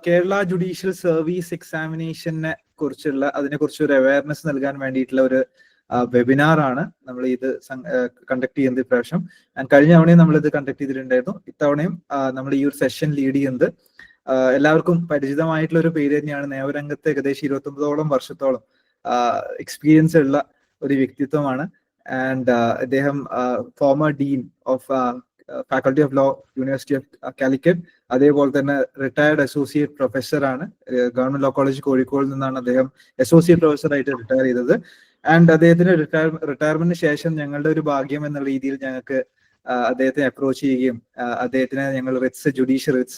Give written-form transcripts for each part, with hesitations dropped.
Kerala judicial service എക്സാമിനേഷനെ കുറിച്ചുള്ള അതിനെക്കുറിച്ച് ഒരു അവയർനെസ് നൽകാൻ വേണ്ടിയിട്ടുള്ള ഒരു വെബിനാർ ആണ് നമ്മൾ ഇത് കണ്ടക്ട് ചെയ്യുന്നത് ഇപ്രാവശ്യം. കഴിഞ്ഞ തവണയും നമ്മൾ ഇത് കണ്ടക്ട് ചെയ്തിട്ടുണ്ടായിരുന്നു. ഇത്തവണയും നമ്മൾ ഈ ഒരു സെഷൻ ലീഡ് ചെയ്യുന്നത് എല്ലാവർക്കും പരിചിതമായിട്ടുള്ള ഒരു പേര് തന്നെയാണ്. നിയമരംഗത്ത് ഏകദേശം 29ഓളം വർഷത്തോളം എക്സ്പീരിയൻസ് ഉള്ള ഒരു വ്യക്തിത്വമാണ്. ആൻഡ് അദ്ദേഹം former dean of faculty of law, university of Calicut, അതേപോലെ തന്നെ റിട്ടയർഡ് അസോസിയേറ്റ് പ്രൊഫസർ ആണ്. ഗവൺമെന്റ് ലോ കോളേജ് കോഴിക്കോടിൽ നിന്നാണ് അദ്ദേഹം അസോസിയേറ്റ് പ്രൊഫസർ ആയിട്ട് റിട്ടയർ ചെയ്തത്. ആൻഡ് അദ്ദേഹത്തിന് റിട്ടയർമെന്റിന് ശേഷം ഞങ്ങളുടെ ഒരു ഭാഗ്യം എന്നുള്ള രീതിയിൽ ഞങ്ങൾക്ക് അദ്ദേഹത്തെ അപ്രോച്ച് ചെയ്യുകയും അദ്ദേഹത്തിന് ഞങ്ങൾ റിറ്റ്സ്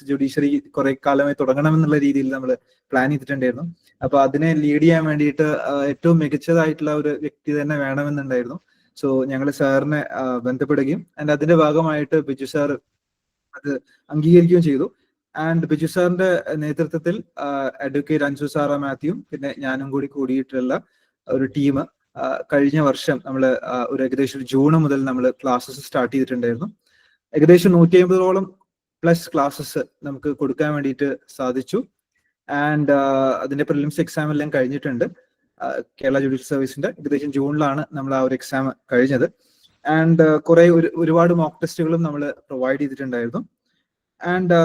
ജുഡീഷ്യറി കുറെ കാലമായി തുടങ്ങണമെന്നുള്ള രീതിയിൽ നമ്മൾ പ്ലാൻ ചെയ്തിട്ടുണ്ടായിരുന്നു. അപ്പൊ അതിനെ ലീഡ് ചെയ്യാൻ വേണ്ടിയിട്ട് ഏറ്റവും മികച്ചതായിട്ടുള്ള ഒരു വ്യക്തി തന്നെ വേണമെന്നുണ്ടായിരുന്നു. സോ ഞങ്ങൾ സാറിനെ ബന്ധപ്പെടുകയും ആൻഡ് അതിന്റെ ഭാഗമായിട്ട് ബിജു സാർ അത് അംഗീകരിക്കുകയും ചെയ്തു. ആൻഡ് ബിജു സാറിന്റെ നേതൃത്വത്തിൽ അഡ്വക്കേറ്റ് അൻസു സാറ മാത്യുവും പിന്നെ ഞാനും കൂടി കൂടിയിട്ടുള്ള ഒരു ടീം കഴിഞ്ഞ വർഷം നമ്മൾ ഒരു ഏകദേശം ജൂൺ മുതൽ നമ്മൾ ക്ലാസ്സസ് സ്റ്റാർട്ട് ചെയ്തിട്ടുണ്ടായിരുന്നു. ഏകദേശം 150ഓളം പ്ലസ് ക്ലാസ്സസ് നമുക്ക് കൊടുക്കാൻ വേണ്ടിയിട്ട് സാധിച്ചു. ആൻഡ് അതിന്റെ പ്രിലിംസ് എക്സാം എല്ലാം കഴിഞ്ഞിട്ടുണ്ട്. കേരള ജുഡീഷ്യൽ സർവീസിന്റെ ഏകദേശം ജൂണിലാണ് നമ്മൾ ആ ഒരു എക്സാം കഴിഞ്ഞത്. ആൻഡ് കുറെ ഒരുപാട് മോക്ക് ടെസ്റ്റുകളും നമ്മൾ പ്രൊവൈഡ് ചെയ്തിട്ടുണ്ടായിരുന്നു. ആൻഡ്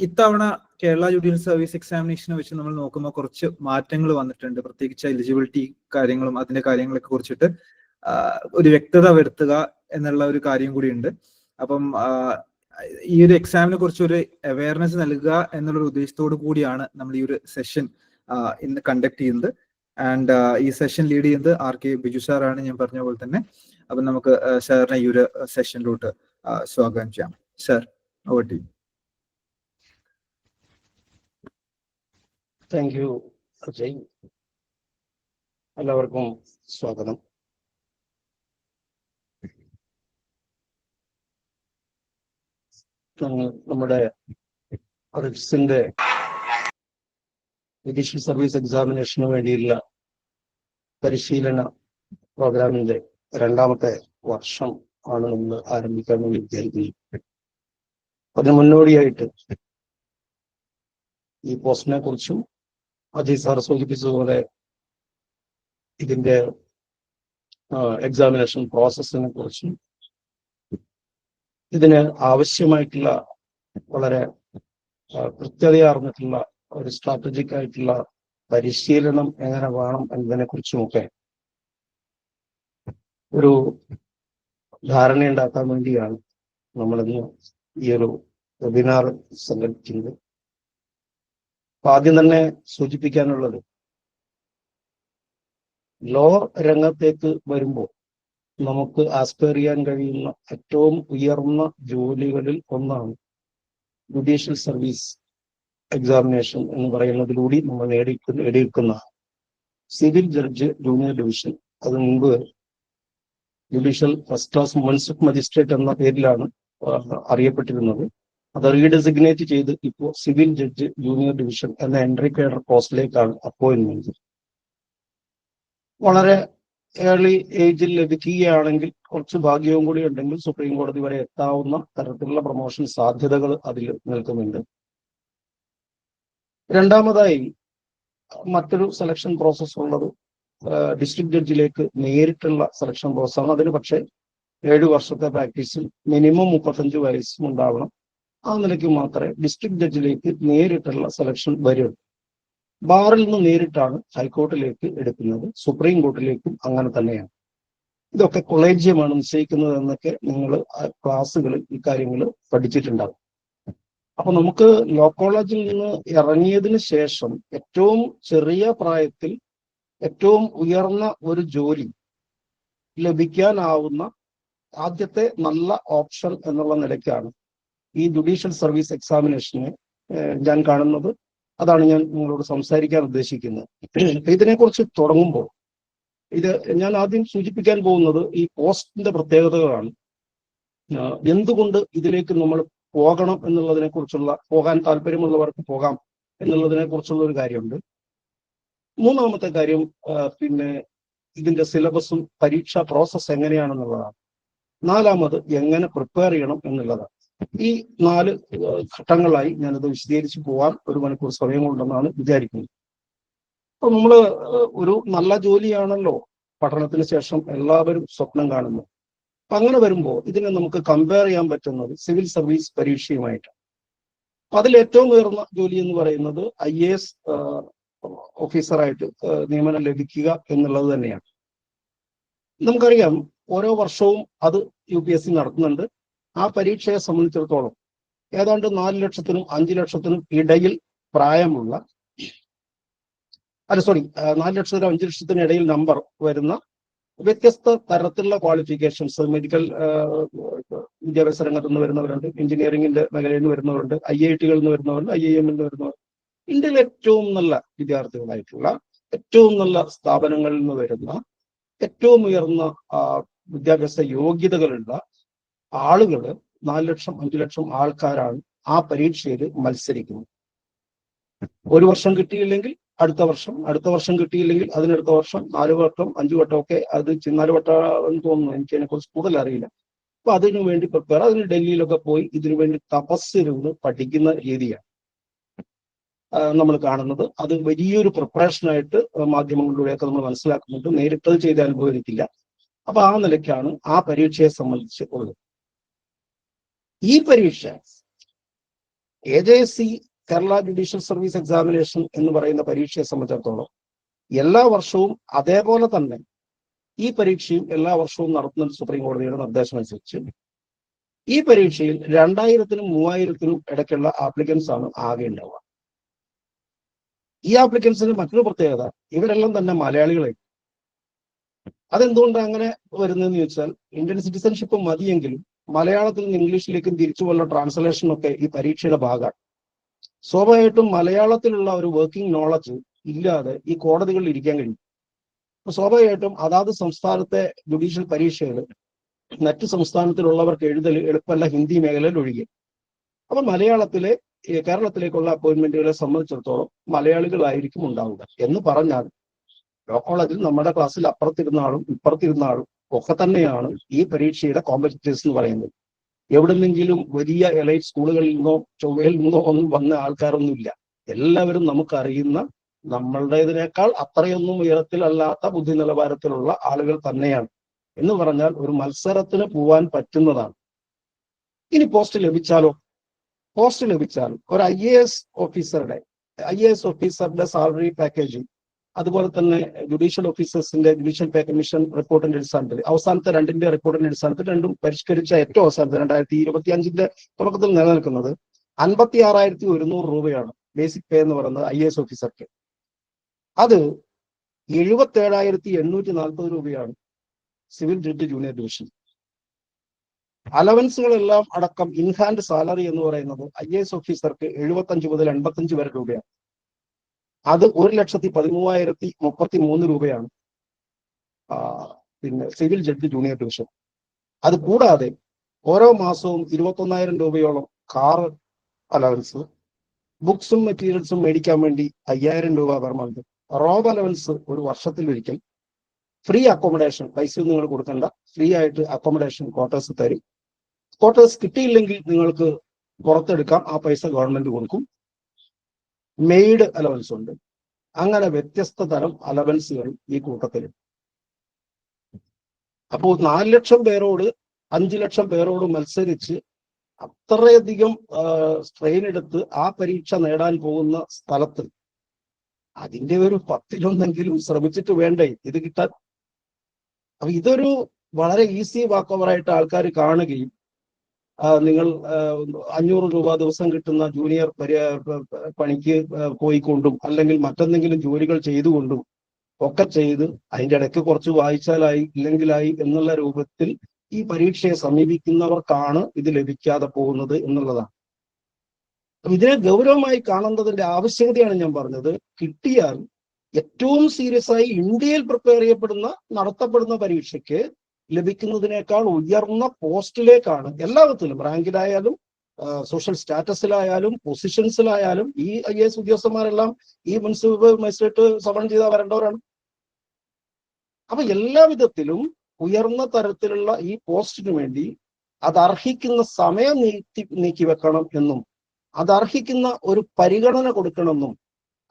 ഇത്തവണ കേരള ജുഡീഷ്യൽ സർവീസ് എക്സാമിനേഷനെ വെച്ച് നമ്മൾ നോക്കുമ്പോൾ കുറച്ച് മാറ്റങ്ങൾ വന്നിട്ടുണ്ട്. പ്രത്യേകിച്ച് എലിജിബിലിറ്റി കാര്യങ്ങളും അതിന്റെ കാര്യങ്ങളൊക്കെ കുറിച്ചിട്ട് ഒരു വ്യക്തത വരുത്തുക എന്നുള്ള ഒരു കാര്യം കൂടി ഉണ്ട്. അപ്പം ഈ ഒരു എക്സാമിനെ കുറിച്ച് ഒരു അവയർനെസ് നൽകുക എന്നുള്ളൊരു ഉദ്ദേശത്തോടു കൂടിയാണ് നമ്മൾ ഈ ഒരു സെഷൻ ഇന്ന് കണ്ടക്ട് ചെയ്യുന്നത്. ആൻഡ് ഈ സെഷൻ ലീഡ് ചെയ്യുന്നത് RK ബിജു സാറാണ്, ഞാൻ പറഞ്ഞ പോലെ തന്നെ. അപ്പം നമുക്ക് സാറിനെ ഈ ഒരു സെഷനിലോട്ട് സ്വാഗതം ചെയ്യാം. Sir, over to you. Thank you Ajay. എല്ലാവർക്കും സ്വാഗതം. നമ്മുടെ റിറ്റ്സിന്റെ ജുഡീഷ്യൽ സർവീസ് എക്സാമിനേഷന് വേണ്ടിയുള്ള പരിശീലന പ്രോഗ്രാമിന്റെ 2ാമത്തെ വർഷം ആണ് നമ്മൾ ആരംഭിക്കാൻ വേണ്ടി വിചാരിക്കുന്നത്. അതിന് മുന്നോടിയായിട്ട് ഈ പോസ്റ്റിനെ കുറിച്ചും അജയ് സാർ സൂചിപ്പിച്ചതുപോലെ ഇതിന്റെ എക്സാമിനേഷൻ പ്രോസസ്സിനെ കുറിച്ചും ഇതിന് ആവശ്യമായിട്ടുള്ള വളരെ കൃത്യതയാർന്നിട്ടുള്ള ഒരു സ്ട്രാറ്റജിക് ആയിട്ടുള്ള പരിശീലനം എങ്ങനെ വേണം എന്നതിനെ കുറിച്ചുമൊക്കെ ഒരു ധാരണയുണ്ടാക്കാൻ വേണ്ടിയാണ് നമ്മളിന്ന് ഈ ഒരു വെബിനാർ സംഘടിപ്പിക്കുന്നത്. അപ്പൊ ആദ്യം തന്നെ സൂചിപ്പിക്കാനുള്ളത്, ലോ രംഗത്തേക്ക് വരുമ്പോൾ നമുക്ക് ആസ്പയർ ചെയ്യാൻ കഴിയുന്ന ഏറ്റവും ഉയർന്ന ജോലികളിൽ ഒന്നാണ് ജുഡീഷ്യൽ സർവീസ് എക്സാമിനേഷൻ എന്ന് പറയുന്നതിലൂടെ നമ്മൾ നേടിയിരിക്കുന്ന സിവിൽ ജഡ്ജ് ജൂനിയർ ഡിവിഷൻ. അത് മുമ്പ് ജുഡീഷ്യൽ ഫസ്റ്റ് ക്ലാസ് മുൻസിഫ് മജിസ്ട്രേറ്റ് എന്ന പേരിലാണ് അറിയപ്പെട്ടിരുന്നത്. അത് റീഡെസിഗ്നേറ്റ് ചെയ്ത് ഇപ്പോൾ സിവിൽ ജഡ്ജ് ജൂനിയർ ഡിവിഷൻ എന്ന എൻട്രി കേഡർ പോസ്റ്റിലേക്കാണ് അപ്പോയിന്റ്മെന്റ്. വളരെ ഏർലി ഏജിൽ ലഭിക്കുകയാണെങ്കിൽ, കുറച്ച് ഭാഗ്യവും കൂടി ഉണ്ടെങ്കിൽ സുപ്രീം കോടതി വരെ എത്താവുന്ന തരത്തിലുള്ള പ്രൊമോഷൻ സാധ്യതകൾ അതിൽ നിൽക്കുന്നുണ്ട്. രണ്ടാമതായി മറ്റൊരു സെലക്ഷൻ പ്രോസസ് ഉള്ളത് ഡിസ്ട്രിക്ട് ജഡ്ജിലേക്ക് നേരിട്ടുള്ള സെലക്ഷൻ പ്രോസസ്സാണ്. അതിന് പക്ഷേ 7 വർഷത്തെ പ്രാക്ടീസും മിനിമം 35 വയസ്സും ഉണ്ടാവണം. ആ നിലയ്ക്ക് മാത്രമേ ഡിസ്ട്രിക്ട് ജഡ്ജിലേക്ക് നേരിട്ടുള്ള സെലക്ഷൻ വരൂ. ബാറിൽ നിന്ന് നേരിട്ടാണ് ഹൈക്കോർട്ടിലേക്ക് എടുക്കുന്നത്. സുപ്രീം കോർട്ടിലേക്കും അങ്ങനെ തന്നെയാണ്. ഇതൊക്കെ കൊളേജിയമാണ് നിശ്ചയിക്കുന്നത് എന്നൊക്കെ നിങ്ങൾ ക്ലാസ്സുകളിൽ ഇക്കാര്യങ്ങൾ പഠിച്ചിട്ടുണ്ടാവും. അപ്പൊ നമുക്ക് ലോ കോളേജിൽ നിന്ന് ഇറങ്ങിയതിന് ശേഷം ഏറ്റവും ചെറിയ പ്രായത്തിൽ ഏറ്റവും ഉയർന്ന ഒരു ജോലി ലഭിക്കാനാവുന്ന ആദ്യത്തെ നല്ല ഓപ്ഷൻ എന്നുള്ള നിലയ്ക്കാണ് ഈ ജുഡീഷ്യൽ സർവീസ് എക്സാമിനേഷനെ ഞാൻ കാണുന്നത്. അതാണ് ഞാൻ നിങ്ങളോട് സംസാരിക്കാൻ ഉദ്ദേശിക്കുന്നത്. ഇതിനെക്കുറിച്ച് തുടങ്ങുമ്പോൾ ഞാൻ ആദ്യം സൂചിപ്പിക്കാൻ പോകുന്നത് ഈ പോസ്റ്റിന്റെ പ്രത്യേകതകളാണ്. എന്തുകൊണ്ട് ഇതിലേക്ക് നമ്മൾ പോകണം എന്നുള്ളതിനെ കുറിച്ചുള്ള, പോകാൻ താല്പര്യമുള്ളവർക്ക് പോകാം എന്നുള്ളതിനെ കുറിച്ചുള്ള ഒരു കാര്യമുണ്ട്. മൂന്നാമത്തെ കാര്യം പിന്നെ ഇതിന്റെ സിലബസും പരീക്ഷാ പ്രോസസ് എങ്ങനെയാണെന്നുള്ളതാണ്. നാലാമത് എങ്ങനെ പ്രിപ്പയർ ചെയ്യണം എന്നുള്ളതാണ്. ഈ 4 ഘട്ടങ്ങളായി ഞാനത് വിശദീകരിച്ച് പോകാൻ 1 മണിക്കൂർ സമയം കൊണ്ടെന്നാണ് വിചാരിക്കുന്നത്. അപ്പൊ നമ്മള് ഒരു നല്ല ജോലിയാണല്ലോ പഠനത്തിന് ശേഷം എല്ലാവരും സ്വപ്നം കാണുന്നത്. അപ്പൊ അങ്ങനെ വരുമ്പോൾ ഇതിനെ നമുക്ക് കമ്പയർ ചെയ്യാൻ പറ്റുന്നത് സിവിൽ സർവീസ് പരീക്ഷയുമായിട്ടാണ്. അതിൽ ഏറ്റവും ഉയർന്ന ജോലി എന്ന് പറയുന്നത് IAS ഓഫീസറായിട്ട് നിയമനം ലഭിക്കുക എന്നുള്ളത് തന്നെയാണ്. നമുക്കറിയാം ഓരോ വർഷവും അത് UPSC നടത്തുന്നുണ്ട്. ആ പരീക്ഷയെ സംബന്ധിച്ചിടത്തോളം ഏതാണ്ട് 4 ലക്ഷത്തിനും 5 ലക്ഷത്തിനും ഇടയിൽ പ്രായമുള്ള 4 ലക്ഷത്തിനും 5 ലക്ഷത്തിനും ഇടയിൽ നമ്പർ വരുന്ന വ്യത്യസ്ത തരത്തിലുള്ള ക്വാളിഫിക്കേഷൻസ്, മെഡിക്കൽ വിദ്യാഭ്യാസ രംഗത്ത് നിന്ന് വരുന്നവരുണ്ട്, എഞ്ചിനീയറിംഗിന്റെ മേഖലയിൽ നിന്ന് വരുന്നവരുണ്ട്, IIT-കളിൽ നിന്ന് വരുന്നവരുണ്ട്, IIM-ൽ നിന്ന് വരുന്നവരുണ്ട്. ഇന്ത്യയിലെ ഏറ്റവും നല്ല വിദ്യാർത്ഥികളായിട്ടുള്ള, ഏറ്റവും നല്ല സ്ഥാപനങ്ങളിൽ നിന്ന് വരുന്ന, ഏറ്റവും ഉയർന്ന വിദ്യാഭ്യാസ യോഗ്യതകളുള്ള ആളുകൾ 4 ലക്ഷം 5 ലക്ഷം ആൾക്കാരാണ് ആ പരീക്ഷയിൽ മത്സരിക്കുന്നത്. 1 വർഷം കിട്ടിയില്ലെങ്കിൽ അടുത്ത വർഷം കിട്ടിയില്ലെങ്കിൽ അതിനടുത്ത വർഷം, 4 വട്ടം 5 വട്ടം ഒക്കെ, അത് 4 വട്ടം എന്ന് തോന്നുന്നു, എനിക്ക് അതിനെക്കുറിച്ച് കൂടുതൽ അറിയില്ല. അപ്പൊ അതിനു വേണ്ടി പ്രിപ്പയർ, അതിന് ഡൽഹിയിലൊക്കെ പോയി ഇതിനു വേണ്ടി തപസ്സിരുന്ന് പഠിക്കുന്ന രീതിയാണ് നമ്മൾ കാണുന്നത്. അത് വലിയൊരു പ്രിപ്പറേഷനായിട്ട് മാധ്യമങ്ങളിലൂടെയൊക്കെ നമ്മൾ മനസ്സിലാക്കുന്നുണ്ട്. നേരിട്ടത് ചെയ്ത അനുഭവം എനിക്കില്ല. അപ്പൊ ആ നിലയ്ക്കാണ് ആ പരീക്ഷയെ സംബന്ധിച്ച് ഉള്ളത്. ഈ പരീക്ഷ AJC Kerala judicial service examination എന്ന് പറയുന്ന പരീക്ഷയെ സംബന്ധിച്ചിടത്തോളം എല്ലാ വർഷവും അതേപോലെ തന്നെ ഈ പരീക്ഷയും എല്ലാ വർഷവും നടത്തുന്ന സുപ്രീം കോടതിയുടെ നിർദ്ദേശം അനുസരിച്ച് ഈ പരീക്ഷയിൽ 2000-നും 3000-നും ഇടയ്ക്കുള്ള ആപ്ലിക്കൻസ് ആണ് ആകെ ഉണ്ടാവുക. ഈ ആപ്ലിക്കൻസിന് മറ്റൊരു പ്രത്യേകത, ഇവരെല്ലാം തന്നെ മലയാളികളായി. അതെന്തുകൊണ്ടാണ് അങ്ങനെ വരുന്നതെന്ന് ചോദിച്ചാൽ, ഇന്ത്യൻ സിറ്റിസൺഷിപ്പ് മതിയെങ്കിലും മലയാളത്തിൽ നിന്ന് ഇംഗ്ലീഷിലേക്കും തിരിച്ചുപോലുള്ള ട്രാൻസ്ലേഷൻ ഒക്കെ ഈ പരീക്ഷയുടെ ഭാഗമാണ്. സ്വാഭാവികമായിട്ടും മലയാളത്തിലുള്ള ഒരു വർക്കിംഗ് നോളജ് ഇല്ലാതെ ഈ കോടതികളിൽ ഇരിക്കാൻ കഴിയും. അപ്പൊ സ്വാഭാവികമായിട്ടും അതാത് സംസ്ഥാനത്തെ ജുഡീഷ്യൽ പരീക്ഷകൾ മറ്റു സംസ്ഥാനത്തിലുള്ളവർക്ക് എഴുതൽ എളുപ്പമല്ല, ഹിന്ദി മേഖലയിൽ ഒഴികെ. അപ്പൊ കേരളത്തിലേക്കുള്ള അപ്പോയിന്റ്മെന്റുകളെ സംബന്ധിച്ചിടത്തോളം മലയാളികളായിരിക്കും ഉണ്ടാവുക. എന്ന് പറഞ്ഞാൽ ലോ കോളേജിൽ നമ്മുടെ ക്ലാസ്സിൽ അപ്പുറത്തിരുന്നാളും ഇപ്പുറത്തിരുന്നാളും ഒക്കെ തന്നെയാണ് ഈ പരീക്ഷയുടെ കോമ്പറ്റീറ്റേഴ്സ് എന്ന് പറയുന്നത്. എവിടെന്നെങ്കിലും വലിയ എലൈറ്റ് സ്കൂളുകളിൽ നിന്നോ ചൊവ്വയിൽ നിന്നോ ഒന്നും വന്ന ആൾക്കാരൊന്നുമില്ല. എല്ലാവരും നമുക്കറിയുന്ന, നമ്മളുടേതിനേക്കാൾ അത്രയൊന്നും ഉയരത്തിലല്ലാത്ത ബുദ്ധി നിലവാരത്തിലുള്ള ആളുകൾ തന്നെയാണ്. എന്ന് പറഞ്ഞാൽ ഒരു മത്സരത്തിന് പോവാൻ പറ്റുന്നതാണ്. ഇനി പോസ്റ്റ് ലഭിച്ചാൽ ഒരു IAS ഓഫീസറുടെ സാലറി പാക്കേജ്, അതുപോലെ തന്നെ ജുഡീഷ്യൽ ഓഫീസേഴ്സിന്റെ ജുഡീഷ്യൽ പേ കമ്മീഷൻ റിപ്പോർട്ടിന്റെ അടിസ്ഥാനത്തിൽ, അവസാനത്തെ 2ന്റെ റിപ്പോർട്ടിന്റെ അടിസ്ഥാനത്തിൽ, രണ്ടും പരിഷ്കരിച്ച ഏറ്റവും അവസാനത്തെ 2025-ന്റെ തുടക്കത്തിൽ നിലനിൽക്കുന്നത് 56,100 രൂപയാണ് ബേസിക് പേ എന്ന് പറയുന്നത് IAS ഓഫീസർക്ക്. അത് 77,840 രൂപയാണ് സിവിൽ ജഡ്ജ് ജൂനിയർ ഡിവിഷൻ. അലവൻസുകളെല്ലാം അടക്കം ഇൻഹാൻഡ് സാലറി എന്ന് പറയുന്നത് IAS ഓഫീസർക്ക് 75 മുതൽ 85 വരെ രൂപയാണ്. അത് 1,13,033 രൂപയാണ് പിന്നെ സിവിൽ ജഡ്ജ് ജൂനിയർ ഡിവിഷൻ. അത് കൂടാതെ ഓരോ മാസവും 21,000 രൂപയോളം കാർ അലവൻസ്, ബുക്സും മെറ്റീരിയൽസും മേടിക്കാൻ വേണ്ടി 5,000 രൂപ പെർ മന്ത്, റോബ് അലവൻസ് ഒരു വർഷത്തിലൊരിക്കൽ, ഫ്രീ അക്കോമഡേഷൻ, പൈസ നിങ്ങൾ കൊടുക്കണ്ട, ഫ്രീ ആയിട്ട് അക്കോമഡേഷൻ ക്വാർട്ടേഴ്സ് തരും. ക്വാർട്ടേഴ്സ് കിട്ടിയില്ലെങ്കിൽ നിങ്ങൾക്ക് പുറത്തെടുക്കാം, ആ പൈസ ഗവൺമെന്റ് കൊടുക്കും. മെയ്ഡ് അലവൻസ് ഉണ്ട്. അങ്ങനെ വ്യത്യസ്ത തരം അലവൻസുകൾ ഈ കൂട്ടത്തിൽ. അപ്പോൾ 4 ലക്ഷം പേരോട് 5 ലക്ഷം പേരോട് മത്സരിച്ച് അത്രയധികം സ്ട്രെയിൻ എടുത്ത് ആ പരീക്ഷ നേടാൻ പോകുന്ന സ്ഥലത്ത് അതിന്റെ ഒരു 10-1 ശ്രമിച്ചിട്ട് വേണ്ടേ ഇത് കിട്ടാൻ. അപ്പൊ ഇതൊരു വളരെ ഈസി വാക്ക് ഓവറായിട്ട് ആൾക്കാർ കാണുകയും നിങ്ങൾ 500 രൂപ ദിവസം കിട്ടുന്ന ജൂനിയർ പണിക്ക് പോയിക്കൊണ്ടും അല്ലെങ്കിൽ മറ്റെന്തെങ്കിലും ജോലികൾ ചെയ്തുകൊണ്ടും ഒക്കെ ചെയ്ത് അതിൻ്റെ ഇടയ്ക്ക് കുറച്ച് വായിച്ചാലായി ഇല്ലെങ്കിലായി എന്നുള്ള രൂപത്തിൽ ഈ പരീക്ഷയെ സമീപിക്കുന്നവർക്കാണ് ഇത് ലഭിക്കാതെ പോകുന്നത് എന്നുള്ളതാണ്. ഇതിനെ ഗൗരവമായി കാണേണ്ടതിന്റെ ആവശ്യകതയാണ് ഞാൻ പറഞ്ഞത്. കിട്ടിയാൽ ഏറ്റവും സീരിയസ് ആയി ഇന്ത്യയിൽ പ്രിപ്പയർ ചെയ്യപ്പെടുന്ന നടത്തപ്പെടുന്ന പരീക്ഷയ്ക്ക് ലഭിക്കുന്നതിനേക്കാൾ ഉയർന്ന പോസ്റ്റിലേക്കാണ് എല്ലാത്തിലും, റാങ്കിലായാലും സോഷ്യൽ സ്റ്റാറ്റസിലായാലും പൊസിഷൻസിലായാലും ഈ IAS ഉദ്യോഗസ്ഥന്മാരെല്ലാം ഈ മുനിസിപ്പൽ മജിസ്ട്രേറ്റ് സമൺ ചെയ്താൽ വരേണ്ടവരാണ്. അപ്പൊ എല്ലാ വിധത്തിലും ഉയർന്ന തരത്തിലുള്ള ഈ പോസ്റ്റിന് വേണ്ടി അതർഹിക്കുന്ന സമയം നീക്കി വെക്കണം എന്നും അതർഹിക്കുന്ന ഒരു പരിഗണന കൊടുക്കണമെന്നും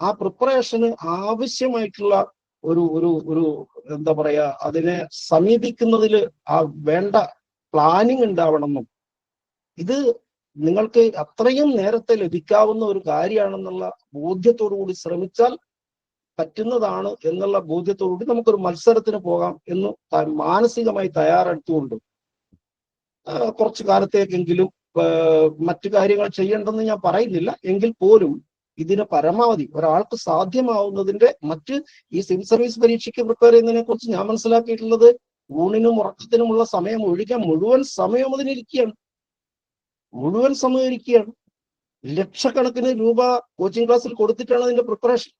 ആ പ്രിപ്പറേഷന് ആവശ്യമായിട്ടുള്ള ഒരു ഒരു ഒരു എന്താ പറയാ, അതിനെ സമീപിക്കുന്നതിൽ ആ വേണ്ട പ്ലാനിങ് ഉണ്ടാവണമെന്നും ഇത് നിങ്ങൾക്ക് അത്രയും നേരത്തെ ലഭിക്കാവുന്ന ഒരു കാര്യമാണെന്നുള്ള ബോധ്യത്തോടു കൂടി ശ്രമിച്ചാൽ പറ്റുന്നതാണ് എന്നുള്ള ബോധ്യത്തോടുകൂടി നമുക്കൊരു മത്സരത്തിന് പോകാം എന്ന് മാനസികമായി തയ്യാറെടുത്തുകൊണ്ട് കുറച്ചു കാലത്തേക്കെങ്കിലും മറ്റു കാര്യങ്ങൾ ചെയ്യേണ്ടെന്ന് ഞാൻ പറയുന്നില്ല, എങ്കിൽ പോലും ഇതിന് പരമാവധി ഒരാൾക്ക് സാധ്യമാവുന്നതിന്റെ ഈ സിവിൽ സർവീസ് പരീക്ഷയ്ക്ക് പ്രിപ്പയർ ചെയ്യുന്നതിനെ കുറിച്ച് ഞാൻ മനസ്സിലാക്കിയിട്ടുള്ളത് ഊണിനും ഉറക്കത്തിനുമുള്ള സമയം ഒഴികെ മുഴുവൻ സമയം അതിനിരിക്കുകയാണ്. ലക്ഷക്കണക്കിന് രൂപ കോച്ചിങ് ക്ലാസ്സിൽ കൊടുത്തിട്ടാണ് അതിന്റെ പ്രിപ്പറേഷൻ.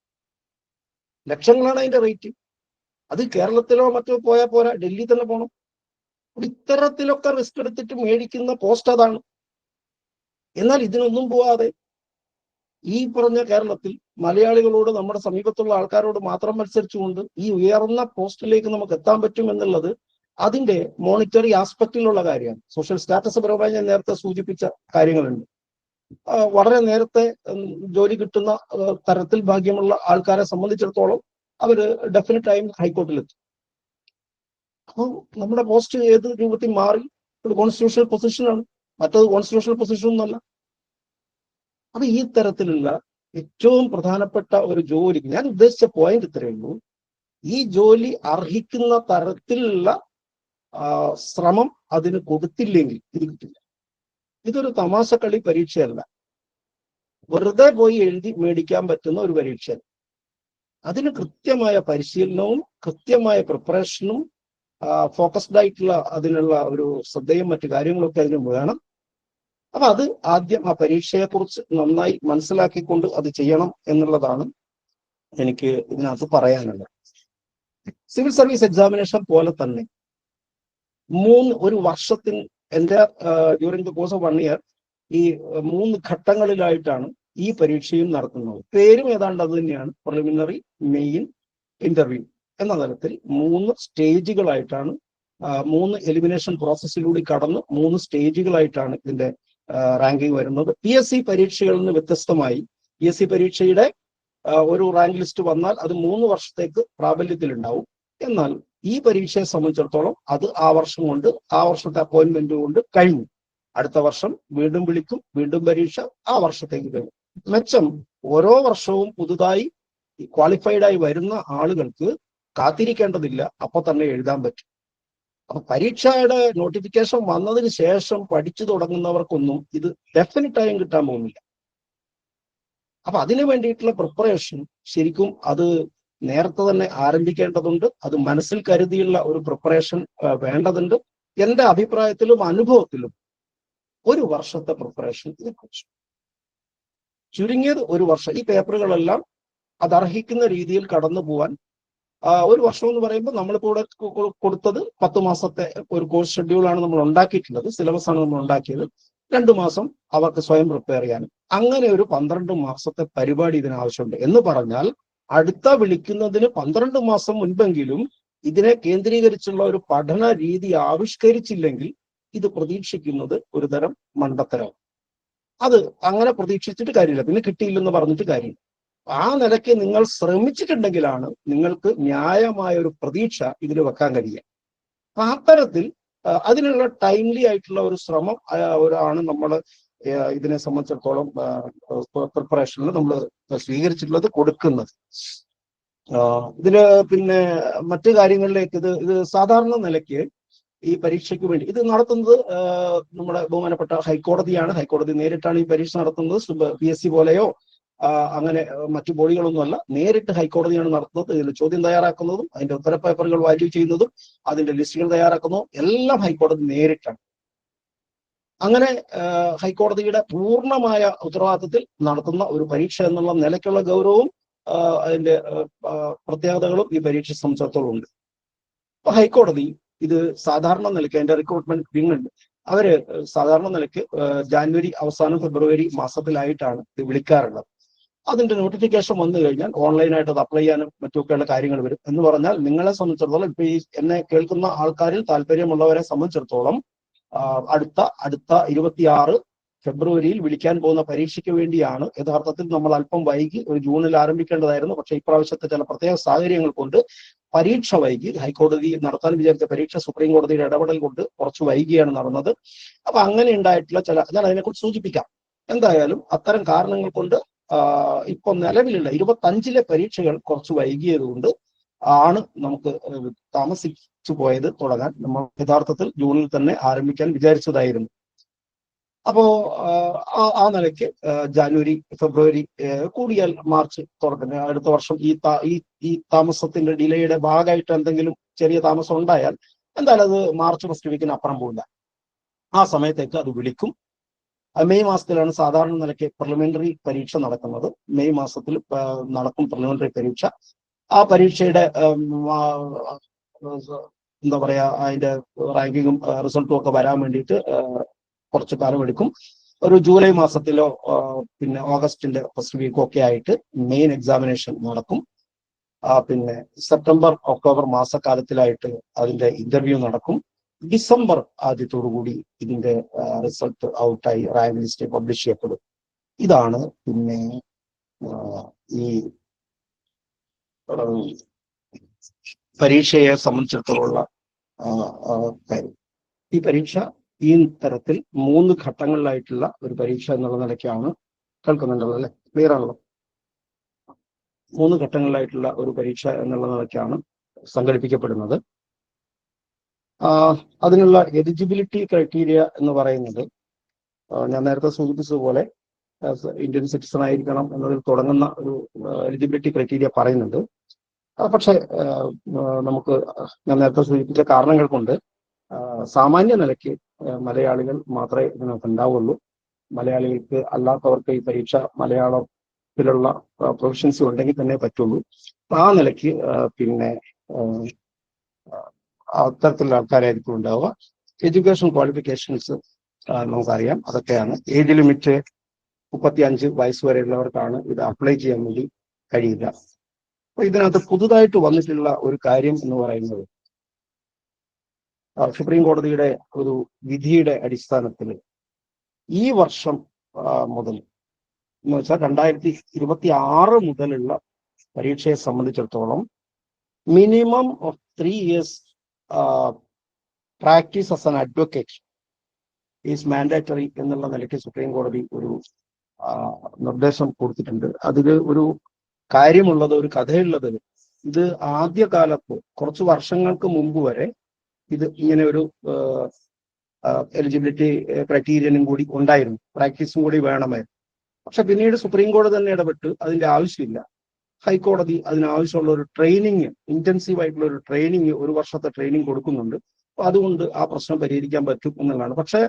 ലക്ഷങ്ങളാണ് അതിന്റെ റേറ്റ്. അത് കേരളത്തിലോ മറ്റോ പോയാൽ പോരാ, ഡൽഹി തന്നെ പോകണം. ഇത്തരത്തിലൊക്കെ റിസ്ക് എടുത്തിട്ട് മേടിക്കുന്ന പോസ്റ്റ് അതാണ്. എന്നാൽ ഇതിനൊന്നും പോവാതെ ഈ പറഞ്ഞ കേരളത്തിൽ മലയാളികളോട്, നമ്മുടെ സമീപത്തുള്ള ആൾക്കാരോട് മാത്രം മത്സരിച്ചുകൊണ്ട് ഈ ഉയർന്ന പോസ്റ്റിലേക്ക് നമുക്ക് എത്താൻ പറ്റും എന്നുള്ളത് അതിന്റെ മോണിറ്ററി ആസ്പെക്റ്റിലുള്ള കാര്യമാണ്. സോഷ്യൽ സ്റ്റാറ്റസ് പരമായി ഞാൻ നേരത്തെ സൂചിപ്പിച്ച കാര്യങ്ങളുണ്ട്. വളരെ നേരത്തെ ജോലി കിട്ടുന്ന തരത്തിൽ ഭാഗ്യമുള്ള ആൾക്കാരെ സംബന്ധിച്ചിടത്തോളം അവര് ഡെഫിനറ്റായും ഹൈക്കോർട്ടിലെത്തും. അപ്പോൾ നമ്മുടെ പോസ്റ്റ് ഏത് രൂപത്തിൽ മാറി ഒരു കോൺസ്റ്റിറ്റ്യൂഷണൽ പൊസിഷനാണ്, മറ്റത് കോൺസ്റ്റിറ്റ്യൂഷണൽ പൊസിഷൻ ഒന്നല്ല. അപ്പൊ ഈ തരത്തിലുള്ള ഏറ്റവും പ്രധാനപ്പെട്ട ഒരു ജോലി, ഞാൻ ഉദ്ദേശിച്ച പോയിന്റ് ഇത്രയേ ഉള്ളൂ. ഈ ജോലി അർഹിക്കുന്ന തരത്തിലുള്ള ശ്രമം അതിന് കൊടുത്തില്ലെങ്കിൽ ഇത് കിട്ടില്ല. ഇതൊരു തമാശക്കളി പരീക്ഷയല്ല, വെറുതെ പോയി എഴുതി മേടിക്കാൻ പറ്റുന്ന ഒരു പരീക്ഷയല്ല. അതിന് കൃത്യമായ പരിശീലനവും കൃത്യമായ പ്രിപ്പറേഷനും ഫോക്കസ്ഡ് ആയിട്ടുള്ള അതിനുള്ള ഒരു ശ്രദ്ധയും മറ്റു കാര്യങ്ങളൊക്കെ അതിന് വേണം. അപ്പൊ അത് ആദ്യം ആ പരീക്ഷയെക്കുറിച്ച് നന്നായി മനസ്സിലാക്കിക്കൊണ്ട് അത് ചെയ്യണം എന്നുള്ളതാണ് എനിക്ക് ഇതിനകത്ത് പറയാനുള്ളത്. സിവിൽ സർവീസ് എക്സാമിനേഷൻ പോലെ തന്നെ ഒരു വർഷത്തിന് എൻ്റെ during the course of 1 year ഈ 3 ഘട്ടങ്ങളിലായിട്ടാണ് ഈ പരീക്ഷയും നടത്തുന്നത്. പേരും ഏതാണ്ട് അത് തന്നെയാണ്, പ്രിലിമിനറി, മെയിൻ, ഇന്റർവ്യൂ എന്ന തരത്തിൽ 3 സ്റ്റേജുകളായിട്ടാണ്, 3 എലിമിനേഷൻ പ്രോസസ്സിലൂടെ കടന്ന് 3 സ്റ്റേജുകളായിട്ടാണ് ഇതിന്റെ റാങ്കിങ് വരുന്നത്. PSC പരീക്ഷകളിൽ നിന്ന് വ്യത്യസ്തമായി PSC പരീക്ഷയുടെ ഒരു റാങ്ക് ലിസ്റ്റ് വന്നാൽ അത് 3 വർഷത്തേക്ക് പ്രാബല്യത്തിലുണ്ടാവും. എന്നാൽ ഈ പരീക്ഷയെ സംബന്ധിച്ചിടത്തോളം അത് ആ വർഷം കൊണ്ട്, ആ വർഷത്തെ അപ്പോയിന്റ്മെന്റ് കൊണ്ട് കഴിഞ്ഞു. അടുത്ത വർഷം വീണ്ടും വിളിക്കും, വീണ്ടും പരീക്ഷ, ആ വർഷത്തേക്ക് കഴിഞ്ഞു. മെച്ചം ഓരോ വർഷവും പുതുതായി ക്വാളിഫൈഡ് ആയി വരുന്ന ആളുകൾക്ക് കാത്തിരിക്കേണ്ടതില്ല, അപ്പൊ തന്നെ എഴുതാൻ പറ്റും. അപ്പൊ പരീക്ഷയുടെ നോട്ടിഫിക്കേഷൻ വന്നതിന് ശേഷം പഠിച്ചു തുടങ്ങുന്നവർക്കൊന്നും ഇത് ഡെഫിനറ്റായും കിട്ടാൻ പോകുന്നില്ല. അപ്പൊ അതിനു വേണ്ടിയിട്ടുള്ള പ്രിപ്പറേഷൻ ശരിക്കും അത് നേരത്തെ തന്നെ ആരംഭിക്കേണ്ടതുണ്ട്. അത് മനസ്സിൽ കരുതിയുള്ള ഒരു പ്രിപ്പറേഷൻ വേണ്ടതുണ്ട്. എൻ്റെ അഭിപ്രായത്തിലും അനുഭവത്തിലും 1 വർഷത്തെ പ്രിപ്പറേഷൻ ഇതിനെക്കുറിച്ച് ചുരുങ്ങിയത് 1 വർഷം ഈ പേപ്പറുകളെല്ലാം അതർഹിക്കുന്ന രീതിയിൽ കടന്നു പോവാൻ 1 വർഷം എന്ന് പറയുമ്പോൾ നമ്മളിപ്പോൾ ഇവിടെ കൊടുത്തത് 10 മാസത്തെ ഒരു കോഴ്സ് ഷെഡ്യൂളാണ് നമ്മൾ ഉണ്ടാക്കിയിട്ടുള്ളത്, സിലബസ് ആണ് നമ്മൾ ഉണ്ടാക്കിയത്. 2 മാസം അവർക്ക് സ്വയം പ്രിപ്പയർ ചെയ്യാനും, അങ്ങനെ ഒരു 12 മാസത്തെ പരിപാടി ഇതിനാവശ്യമുണ്ട്. എന്ന് പറഞ്ഞാൽ അടുത്ത വിളിക്കുന്നതിന് 12 മാസം മുൻപെങ്കിലും ഇതിനെ കേന്ദ്രീകരിച്ചുള്ള ഒരു പഠന രീതി ആവിഷ്കരിച്ചില്ലെങ്കിൽ ഇത് പ്രതീക്ഷിക്കുന്നത് ഒരു തരം മണ്ടത്തരമാണ്. അത് അങ്ങനെ പ്രതീക്ഷിച്ചിട്ട് കാര്യമില്ല, പിന്നെ കിട്ടിയില്ലെന്ന് പറഞ്ഞിട്ട് കാര്യമില്ല. ആ നിലയ്ക്ക് നിങ്ങൾ ശ്രമിച്ചിട്ടുണ്ടെങ്കിലാണ് നിങ്ങൾക്ക് ന്യായമായ ഒരു പ്രതീക്ഷ ഇതിൽ വെക്കാൻ കഴിയുക. ആ തരത്തിൽ അതിനുള്ള ടൈംലി ആയിട്ടുള്ള ഒരു ശ്രമം ആണ് നമ്മൾ ഇതിനെ സംബന്ധിച്ചിടത്തോളം പ്രിപ്പറേഷനിൽ നമ്മൾ സ്വീകരിച്ചിട്ടുള്ളത്, കൊടുക്കുന്നത്. ഇതില് പിന്നെ മറ്റു കാര്യങ്ങളിലേക്ക് ഇത് സാധാരണ നിലയ്ക്ക് ഈ പരീക്ഷയ്ക്ക് വേണ്ടി ഇത് നടത്തുന്നത് നമ്മുടെ ബഹുമാനപ്പെട്ട ഹൈക്കോടതിയാണ്. ഹൈക്കോടതി നേരിട്ടാണ് ഈ പരീക്ഷ നടത്തുന്നത്. PSC പോലെയോ അങ്ങനെ മറ്റു ബോഡികളൊന്നുമല്ല, നേരിട്ട് ഹൈക്കോടതിയാണ് നടത്തുന്നത്. ഇതിൽ ചോദ്യം തയ്യാറാക്കുന്നതും അതിന്റെ ഉത്തരപേപ്പറുകൾ വാല്യൂ ചെയ്യുന്നതും അതിന്റെ ലിസ്റ്റുകൾ തയ്യാറാക്കുന്നതും എല്ലാം ഹൈക്കോടതി നേരിട്ടാണ്. അങ്ങനെ ഹൈക്കോടതിയുടെ പൂർണ്ണമായ ഉത്തരവാദിത്തത്തിൽ നടത്തുന്ന ഒരു പരീക്ഷ എന്നുള്ള നിലയ്ക്കുള്ള ഗൗരവവും അതിന്റെ പ്രത്യേകതകളും ഈ പരീക്ഷ സംബന്ധിച്ചിടത്തോളം ഉണ്ട്. അപ്പൊ ഹൈക്കോടതി ഇത് സാധാരണ നിലയ്ക്ക് അതിന്റെ റിക്രൂട്ട്മെന്റ് വിങ് ഉണ്ട്, അവര് സാധാരണ നിലയ്ക്ക് ജാനുവരി അവസാനം ഫെബ്രുവരി മാസത്തിലായിട്ടാണ് ഇത് വിളിക്കാറുള്ളത്. അതിന്റെ നോട്ടിഫിക്കേഷൻ വന്നു കഴിഞ്ഞാൽ ഓൺലൈനായിട്ട് അത് അപ്ലൈ ചെയ്യാനും മറ്റുമൊക്കെയുള്ള കാര്യങ്ങൾ വരും. എന്ന് പറഞ്ഞാൽ നിങ്ങളെ സംബന്ധിച്ചിടത്തോളം ഇപ്പൊ ഈ എന്നെ കേൾക്കുന്ന ആൾക്കാരിൽ താല്പര്യമുള്ളവരെ സംബന്ധിച്ചിടത്തോളം അടുത്ത 26 ഫെബ്രുവരിയിൽ വിളിക്കാൻ പോകുന്ന പരീക്ഷയ്ക്ക് വേണ്ടിയാണ്. യഥാർത്ഥത്തിൽ നമ്മൾ അല്പം വൈകി, ഒരു ജൂണിൽ ആരംഭിക്കേണ്ടതായിരുന്നു. പക്ഷേ ഇപ്രാവശ്യത്തെ ചില പ്രത്യേക സാഹചര്യങ്ങൾ കൊണ്ട് പരീക്ഷ വൈകി. ഹൈക്കോടതി നടത്താൻ വിചാരിച്ച പരീക്ഷ സുപ്രീം കോടതിയുടെ ഇടപെടൽ കൊണ്ട് കുറച്ച് വൈകിയാണ് നടന്നത്. അപ്പൊ അങ്ങനെ ഉണ്ടായിട്ടുള്ള ഞാൻ അതിനെക്കുറിച്ച് സൂചിപ്പിക്കാം. എന്തായാലും അത്തരം കാരണങ്ങൾ കൊണ്ട് ഇപ്പൊ നിലവിലുള്ള 25 പരീക്ഷകൾ കുറച്ച് വൈകിയത് കൊണ്ട് ആണ് നമുക്ക് താമസിച്ചു പോയത് തുടങ്ങാൻ. നമ്മൾ യഥാർത്ഥത്തിൽ ജൂണിൽ തന്നെ ആരംഭിക്കാൻ വിചാരിച്ചതായിരുന്നു. അപ്പോ ആ നിലയ്ക്ക് ജാനുവരി, ഫെബ്രുവരി, കൂടിയാൽ മാർച്ച് തുടങ്ങുന്ന അടുത്ത വർഷം ഈ താമസത്തിന്റെ ഡിലേയുടെ ഭാഗമായിട്ട് എന്തെങ്കിലും ചെറിയ താമസം ഉണ്ടായാൽ എന്തായാലും അത് മാർച്ച് ഫസ്റ്റ് വീക്കിന് അപ്പുറം പോകില്ല. ആ സമയത്തേക്ക് അത് വിളിക്കും. മെയ് മാസത്തിലാണ് സാധാരണ നിലയ്ക്ക് പ്രിലിമിനറി പരീക്ഷ നടക്കുന്നത്. മെയ് മാസത്തിൽ നടക്കും പ്രിലിമിനറി പരീക്ഷ. ആ പരീക്ഷയുടെ എന്താ പറയാ, അതിന്റെ റാങ്കിങ്ങും റിസൾട്ടും ഒക്കെ വരാൻ വേണ്ടിയിട്ട് കുറച്ച് കാലം എടുക്കും. ഒരു ജൂലൈ മാസത്തിലോ പിന്നെ ഓഗസ്റ്റിന്റെ ഫസ്റ്റ് വീക്കോ ഒക്കെ ആയിട്ട് മെയിൻ എക്സാമിനേഷൻ നടക്കും. പിന്നെ സെപ്റ്റംബർ, ഒക്ടോബർ മാസക്കാലത്തിലായിട്ട് അതിന്റെ ഇന്റർവ്യൂ നടക്കും. ഡിസംബർ ആദ്യത്തോടുകൂടി ഇതിന്റെ റിസൾട്ട് ഔട്ടായി റാങ്ക് ലിസ്റ്റ് പബ്ലിഷ് ചെയ്യപ്പെടും. ഇതാണ് പിന്നെ ഈ പരീക്ഷയെ സംബന്ധിച്ചിടത്തോളമുള്ള കാര്യം. ഈ പരീക്ഷ ഈ തരത്തിൽ 3 ഘട്ടങ്ങളിലായിട്ടുള്ള ഒരു പരീക്ഷ എന്നുള്ള നിലയ്ക്കാണ്. കേൾക്കുന്നുണ്ടല്ലോ അല്ലെ? ക്ലിയർ ആണല്ലോ? 3 ഘട്ടങ്ങളിലായിട്ടുള്ള ഒരു പരീക്ഷ എന്നുള്ള നിലയ്ക്കാണ് സംഘടിപ്പിക്കപ്പെടുന്നത്. അതിനുള്ള എലിജിബിലിറ്റി ക്രൈറ്റീരിയ എന്ന് പറയുന്നത് ഞാൻ നേരത്തെ സൂചിപ്പിച്ചതുപോലെ ഇന്ത്യൻ സിറ്റിസൺ ആയിരിക്കണം എന്നതിൽ തുടങ്ങുന്ന ഒരു എലിജിബിലിറ്റി ക്രൈറ്റീരിയ പറയുന്നുണ്ട്. പക്ഷെ നമുക്ക് ഞാൻ നേരത്തെ സൂചിപ്പിച്ച കാരണങ്ങൾ കൊണ്ട് സാമാന്യ നിലയ്ക്ക് മലയാളികൾ മാത്രമേ ഇതിനകത്ത് ഉണ്ടാവുള്ളൂ. മലയാളികൾക്ക് അല്ലാത്തവർക്ക് ഈ പരീക്ഷ മലയാളത്തിലുള്ള പ്രൊഫഷൻസി ഉണ്ടെങ്കിൽ തന്നെ പറ്റുള്ളൂ. ആ നിലയ്ക്ക് പിന്നെ അത്തരത്തിലുള്ള ആൾക്കാരായിരിക്കും ഉണ്ടാവുക. എഡ്യൂക്കേഷൻ ക്വാളിഫിക്കേഷൻസ് നമുക്കറിയാം, അതൊക്കെയാണ്. ഏജ് ലിമിറ്റ് 35 വയസ്സ് വരെയുള്ളവർക്കാണ് ഇത് അപ്ലൈ ചെയ്യാൻ വേണ്ടി കഴിയില്ല. അപ്പൊ ഇതിനകത്ത് പുതുതായിട്ട് വന്നിട്ടുള്ള ഒരു കാര്യം എന്ന് പറയുന്നത് സുപ്രീം കോടതിയുടെ ഒരു വിധിയുടെ അടിസ്ഥാനത്തിൽ ഈ വർഷം മുതൽ എന്ന് വെച്ചാൽ 2026 മുതലുള്ള പരീക്ഷയെ സംബന്ധിച്ചിടത്തോളം minimum of 3 years practice as an advocate is mandatory എന്നുള്ള നിലയ്ക്ക് സുപ്രീം കോടതി ഒരു നിർദ്ദേശം കൊടുത്തിട്ടുണ്ട്. അതിൽ ഒരു കാര്യമുള്ളത്, ഒരു കഥയുള്ളത്, ഇത് ആദ്യകാലത്ത് കുറച്ച് വർഷങ്ങൾക്ക് മുമ്പ് വരെ ഇത് ഇങ്ങനെ ഒരു എലിജിബിലിറ്റി ക്രൈറ്റീരിയനും കൂടി ഉണ്ടായിരുന്നു, പ്രാക്ടീസും കൂടി വേണമായിരുന്നു. പക്ഷെ പിന്നീട് സുപ്രീം കോടതി തന്നെ ഇടപെട്ട് അതിന്റെ ആവശ്യമില്ല. ഹൈക്കോടതി അതിനാവശ്യമുള്ള ഒരു ട്രെയിനിങ്, ഇന്റൻസീവ് ആയിട്ടുള്ള ഒരു ട്രെയിനിങ്, 1 വർഷത്തെ ട്രെയിനിങ് കൊടുക്കുന്നുണ്ട്. അപ്പൊ അതുകൊണ്ട് ആ പ്രശ്നം പരിഹരിക്കാൻ പറ്റും എന്നുള്ളതാണ്. പക്ഷെ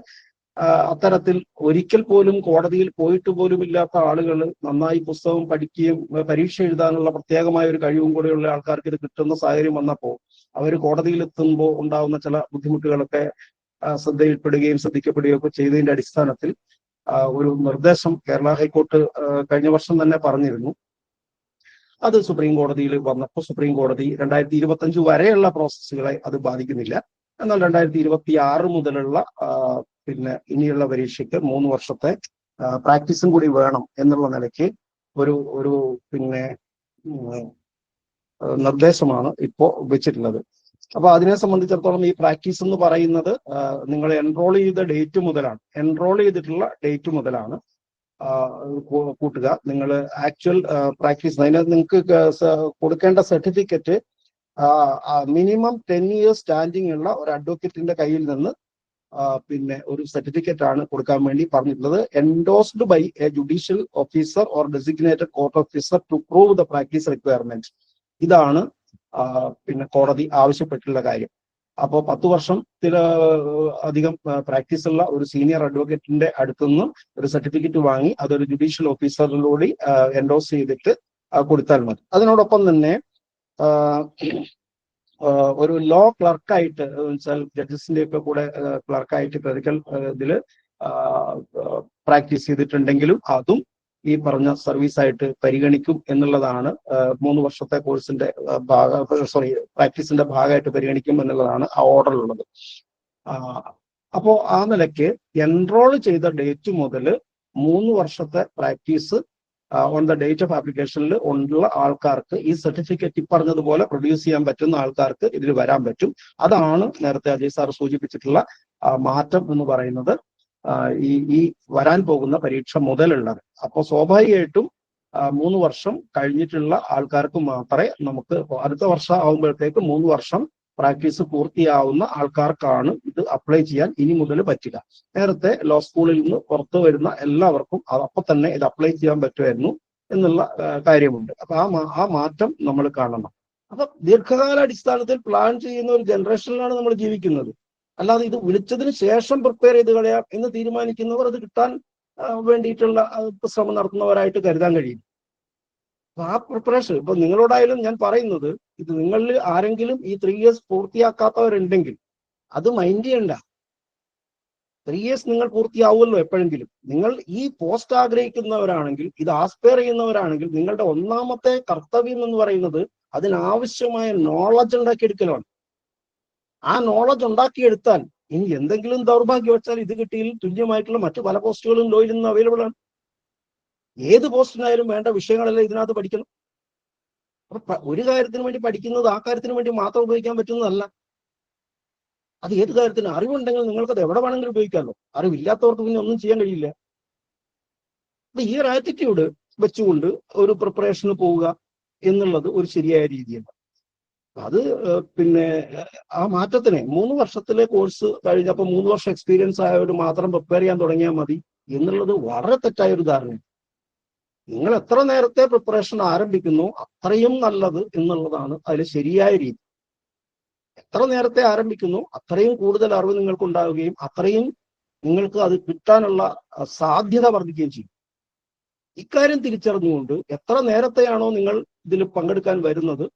അത്തരത്തിൽ ഒരിക്കൽ പോലും കോടതിയിൽ പോയിട്ട് പോലും ഇല്ലാത്ത ആളുകൾ നന്നായി പുസ്തകം പഠിക്കുകയും പരീക്ഷ എഴുതാനുള്ള പ്രത്യേകമായ ഒരു കഴിവും കൂടെയുള്ള ആൾക്കാർക്ക് ഇത് കിട്ടുന്ന സാഹചര്യം വന്നപ്പോൾ അവർ കോടതിയിൽ എത്തുമ്പോൾ ഉണ്ടാവുന്ന ചില ബുദ്ധിമുട്ടുകളൊക്കെ ശ്രദ്ധയിൽപ്പെടുകയും ശ്രദ്ധിക്കപ്പെടുകയും ഒക്കെ ചെയ്തതിന്റെ അടിസ്ഥാനത്തിൽ ഒരു നിർദ്ദേശം കേരള ഹൈക്കോർട്ട് കഴിഞ്ഞ വർഷം തന്നെ പറഞ്ഞിരുന്നു. അത് സുപ്രീം കോടതിയിൽ വന്നപ്പോൾ സുപ്രീം കോടതി 2025 വരെയുള്ള പ്രോസസ്സുകളെ അത് ബാധിക്കുന്നില്ല, എന്നാൽ 2026 മുതലുള്ള പിന്നെ ഇനിയുള്ള പരീക്ഷയ്ക്ക് 3 വർഷത്തെ പ്രാക്ടീസും കൂടി വേണം എന്നുള്ള നിലയ്ക്ക് ഒരു പിന്നെ നിർദ്ദേശമാണ് ഇപ്പോൾ വെച്ചിട്ടുള്ളത്. അപ്പൊ അതിനെ സംബന്ധിച്ചിടത്തോളം ഈ പ്രാക്ടീസ് എന്ന് പറയുന്നത് നിങ്ങൾ എൻറോൾ ചെയ്ത ഡേറ്റ് മുതലാണ്, എൻറോൾ ചെയ്തിട്ടുള്ള ഡേറ്റ് മുതലാണ് കൂട്ടുക. നിങ്ങൾ ആക്ച്വൽ പ്രാക്ടീസ് അതിന് നിങ്ങൾക്ക് കൊടുക്കേണ്ട സർട്ടിഫിക്കറ്റ് മിനിമം 10 years സ്റ്റാൻഡിംഗ് ഉള്ള ഒരു അഡ്വക്കേറ്റിന്റെ കയ്യിൽ നിന്ന് പിന്നെ ഒരു സർട്ടിഫിക്കറ്റ് ആണ് കൊടുക്കാൻ വേണ്ടി പറഞ്ഞിട്ടുള്ളത്. Endorsed by a judicial officer or designated court officer to prove the practice requirement. ഇതാണ് പിന്നെ കോടതി ആവശ്യപ്പെട്ടിട്ടുള്ള കാര്യം. അപ്പോൾ 10 വർഷത്തിൽ അധികം പ്രാക്ടീസ് ഉള്ള ഒരു സീനിയർ അഡ്വക്കേറ്റിന്റെ അടുത്തുനിന്ന് ഒരു സർട്ടിഫിക്കറ്റ് വാങ്ങി അതൊരു ജുഡീഷ്യൽ ഓഫീസറിലൂടെ എൻഡോസ് ചെയ്തിട്ട് കൊടുത്താൽ മതി. അതിനോടൊപ്പം തന്നെ ഒരു ലോ ക്ലർക്കായിട്ട് വെച്ചാൽ ജഡ്ജസിന്റെ ഒക്കെ കൂടെ ക്ലർക്കായിട്ട് ക്ലറിക്കൽ ഇതില് പ്രാക്ടീസ് ചെയ്തിട്ടുണ്ടെങ്കിലും അതും ഈ പറഞ്ഞ സർവീസായിട്ട് പരിഗണിക്കും എന്നുള്ളതാണ്. 3 വർഷത്തെ കോഴ്സിന്റെ പ്രാക്ടീസിന്റെ ഭാഗമായിട്ട് പരിഗണിക്കും എന്നുള്ളതാണ് ആ ഓർഡറിലുള്ളത്. അപ്പോൾ ആ നിലയ്ക്ക് എൻറോൾ ചെയ്ത ഡേറ്റ് മുതൽ 3 വർഷത്തെ practice on the date of ആപ്ലിക്കേഷനിൽ ഉള്ള ആൾക്കാർക്ക് ഈ സർട്ടിഫിക്കറ്റ് പറഞ്ഞതുപോലെ പ്രൊഡ്യൂസ് ചെയ്യാൻ പറ്റുന്ന ആൾക്കാർക്ക് ഇതിൽ വരാൻ പറ്റും. അതാണ് നേരത്തെ അജയ് സാർ സൂചിപ്പിച്ചിട്ടുള്ള മാറ്റം എന്ന് പറയുന്നത് ഈ വരാൻ പോകുന്ന പരീക്ഷ മുതലുള്ളത്. അപ്പോൾ സ്വാഭാവികമായിട്ടും 3 വർഷം കഴിഞ്ഞിട്ടുള്ള ആൾക്കാർക്ക് മാത്രമേ നമുക്ക് അടുത്ത വർഷം ആകുമ്പോഴത്തേക്ക് 3 വർഷം പ്രാക്ടീസ് പൂർത്തിയാവുന്ന ആൾക്കാർക്കാണ് ഇത് അപ്ലൈ ചെയ്യാൻ ഇനി മുതൽ പറ്റുക. നേരത്തെ ലോ സ്കൂളിൽ നിന്ന് പുറത്തു വരുന്ന എല്ലാവർക്കും അപ്പൊ തന്നെ ഇത് അപ്ലൈ ചെയ്യാൻ പറ്റുമായിരുന്നു എന്നുള്ള കാര്യമുണ്ട്. അപ്പൊ ആ മാറ്റം നമ്മൾ കാണണം. അപ്പൊ ദീർഘകാലാടിസ്ഥാനത്തിൽ പ്ലാൻ ചെയ്യുന്ന ഒരു ജനറേഷനിലാണ് നമ്മൾ ജീവിക്കുന്നത്. അല്ലാതെ ഇത് വിളിച്ചതിന് ശേഷം പ്രിപ്പയർ ചെയ്ത് കളയാം എന്ന് തീരുമാനിക്കുന്നവർ അത് കിട്ടാൻ വേണ്ടിയിട്ടുള്ള ശ്രമം നടത്തുന്നവരായിട്ട് കരുതാൻ കഴിയും. ആ പ്രിപ്പറേഷൻ ഇപ്പൊ നിങ്ങളോടായാലും ഞാൻ പറയുന്നത്, ഇത് നിങ്ങളിൽ ആരെങ്കിലും ഈ 3 years പൂർത്തിയാക്കാത്തവരുണ്ടെങ്കിൽ അത് മൈൻഡ് ചെയ്യണ്ട. 3 years നിങ്ങൾ പൂർത്തിയാവുമല്ലോ എപ്പോഴെങ്കിലും. നിങ്ങൾ ഈ പോസ്റ്റ് ആഗ്രഹിക്കുന്നവരാണെങ്കിൽ, ഇത് ആസ്പയർ ചെയ്യുന്നവരാണെങ്കിൽ, നിങ്ങളുടെ ഒന്നാമത്തെ കർത്തവ്യം എന്ന് പറയുന്നത് അതിനാവശ്യമായ നോളജ് ഉണ്ടാക്കിയെടുക്കലാണ്. ആ നോളജ് ഉണ്ടാക്കിയെടുത്താൽ ഇനി എന്തെങ്കിലും ദൗർഭാഗ്യവശാൽ ഇത് കിട്ടിയിൽ തുല്യമായിട്ടുള്ള മറ്റു പല പോസ്റ്റുകളും ലോയിൽ നിന്ന് അവൈലബിൾ ആണ്. ഏത് പോസ്റ്റിനായാലും വേണ്ട വിഷയങ്ങളെല്ലാം ഇതിനകത്ത് പഠിക്കണം. അപ്പൊ ഒരു കാര്യത്തിന് വേണ്ടി പഠിക്കുന്നത് ആ കാര്യത്തിന് വേണ്ടി മാത്രം ഉപയോഗിക്കാൻ പറ്റുന്നതല്ല. അത് ഏത് കാര്യത്തിന് അറിവുണ്ടെങ്കിൽ നിങ്ങൾക്കത് എവിടെ വേണമെങ്കിലും ഉപയോഗിക്കാമല്ലോ. അറിവില്ലാത്തവർക്ക് പിന്നെ ഒന്നും ചെയ്യാൻ കഴിയില്ല. അപ്പൊ ഈ ഒരു ആറ്റിറ്റ്യൂഡ് വെച്ചുകൊണ്ട് ഒരു പ്രിപ്പറേഷന് പോവുക എന്നുള്ളത് ഒരു ശരിയായ രീതിയല്ല. അത് പിന്നെ ആ മാറ്റത്തിനെ 3 വർഷത്തിലെ കോഴ്സ് കഴിഞ്ഞപ്പോൾ 3 വർഷം എക്സ്പീരിയൻസ് ആയവർ മാത്രം പ്രിപ്പയർ ചെയ്യാൻ തുടങ്ങിയാൽ മതി എന്നുള്ളത് വളരെ തെറ്റായ ഒരു ധാരണയാണ്. നിങ്ങൾ എത്ര നേരത്തെ പ്രിപ്പറേഷൻ ആരംഭിക്കുന്നു അത്രയും നല്ലത് എന്നുള്ളതാണ് അതിൽ ശരിയായ രീതി. എത്ര നേരത്തെ ആരംഭിക്കുന്നു അത്രയും കൂടുതൽ അറിവ് നിങ്ങൾക്ക് ഉണ്ടാവുകയും അത്രയും നിങ്ങൾക്ക് അത് കിട്ടാനുള്ള സാധ്യത വർദ്ധിക്കുകയും ചെയ്യും. ഇക്കാര്യം തിരിച്ചറിഞ്ഞുകൊണ്ട് എത്ര നേരത്തെയാണോ നിങ്ങൾ ഇതിൽ പങ്കെടുക്കാൻ വരുന്നത്,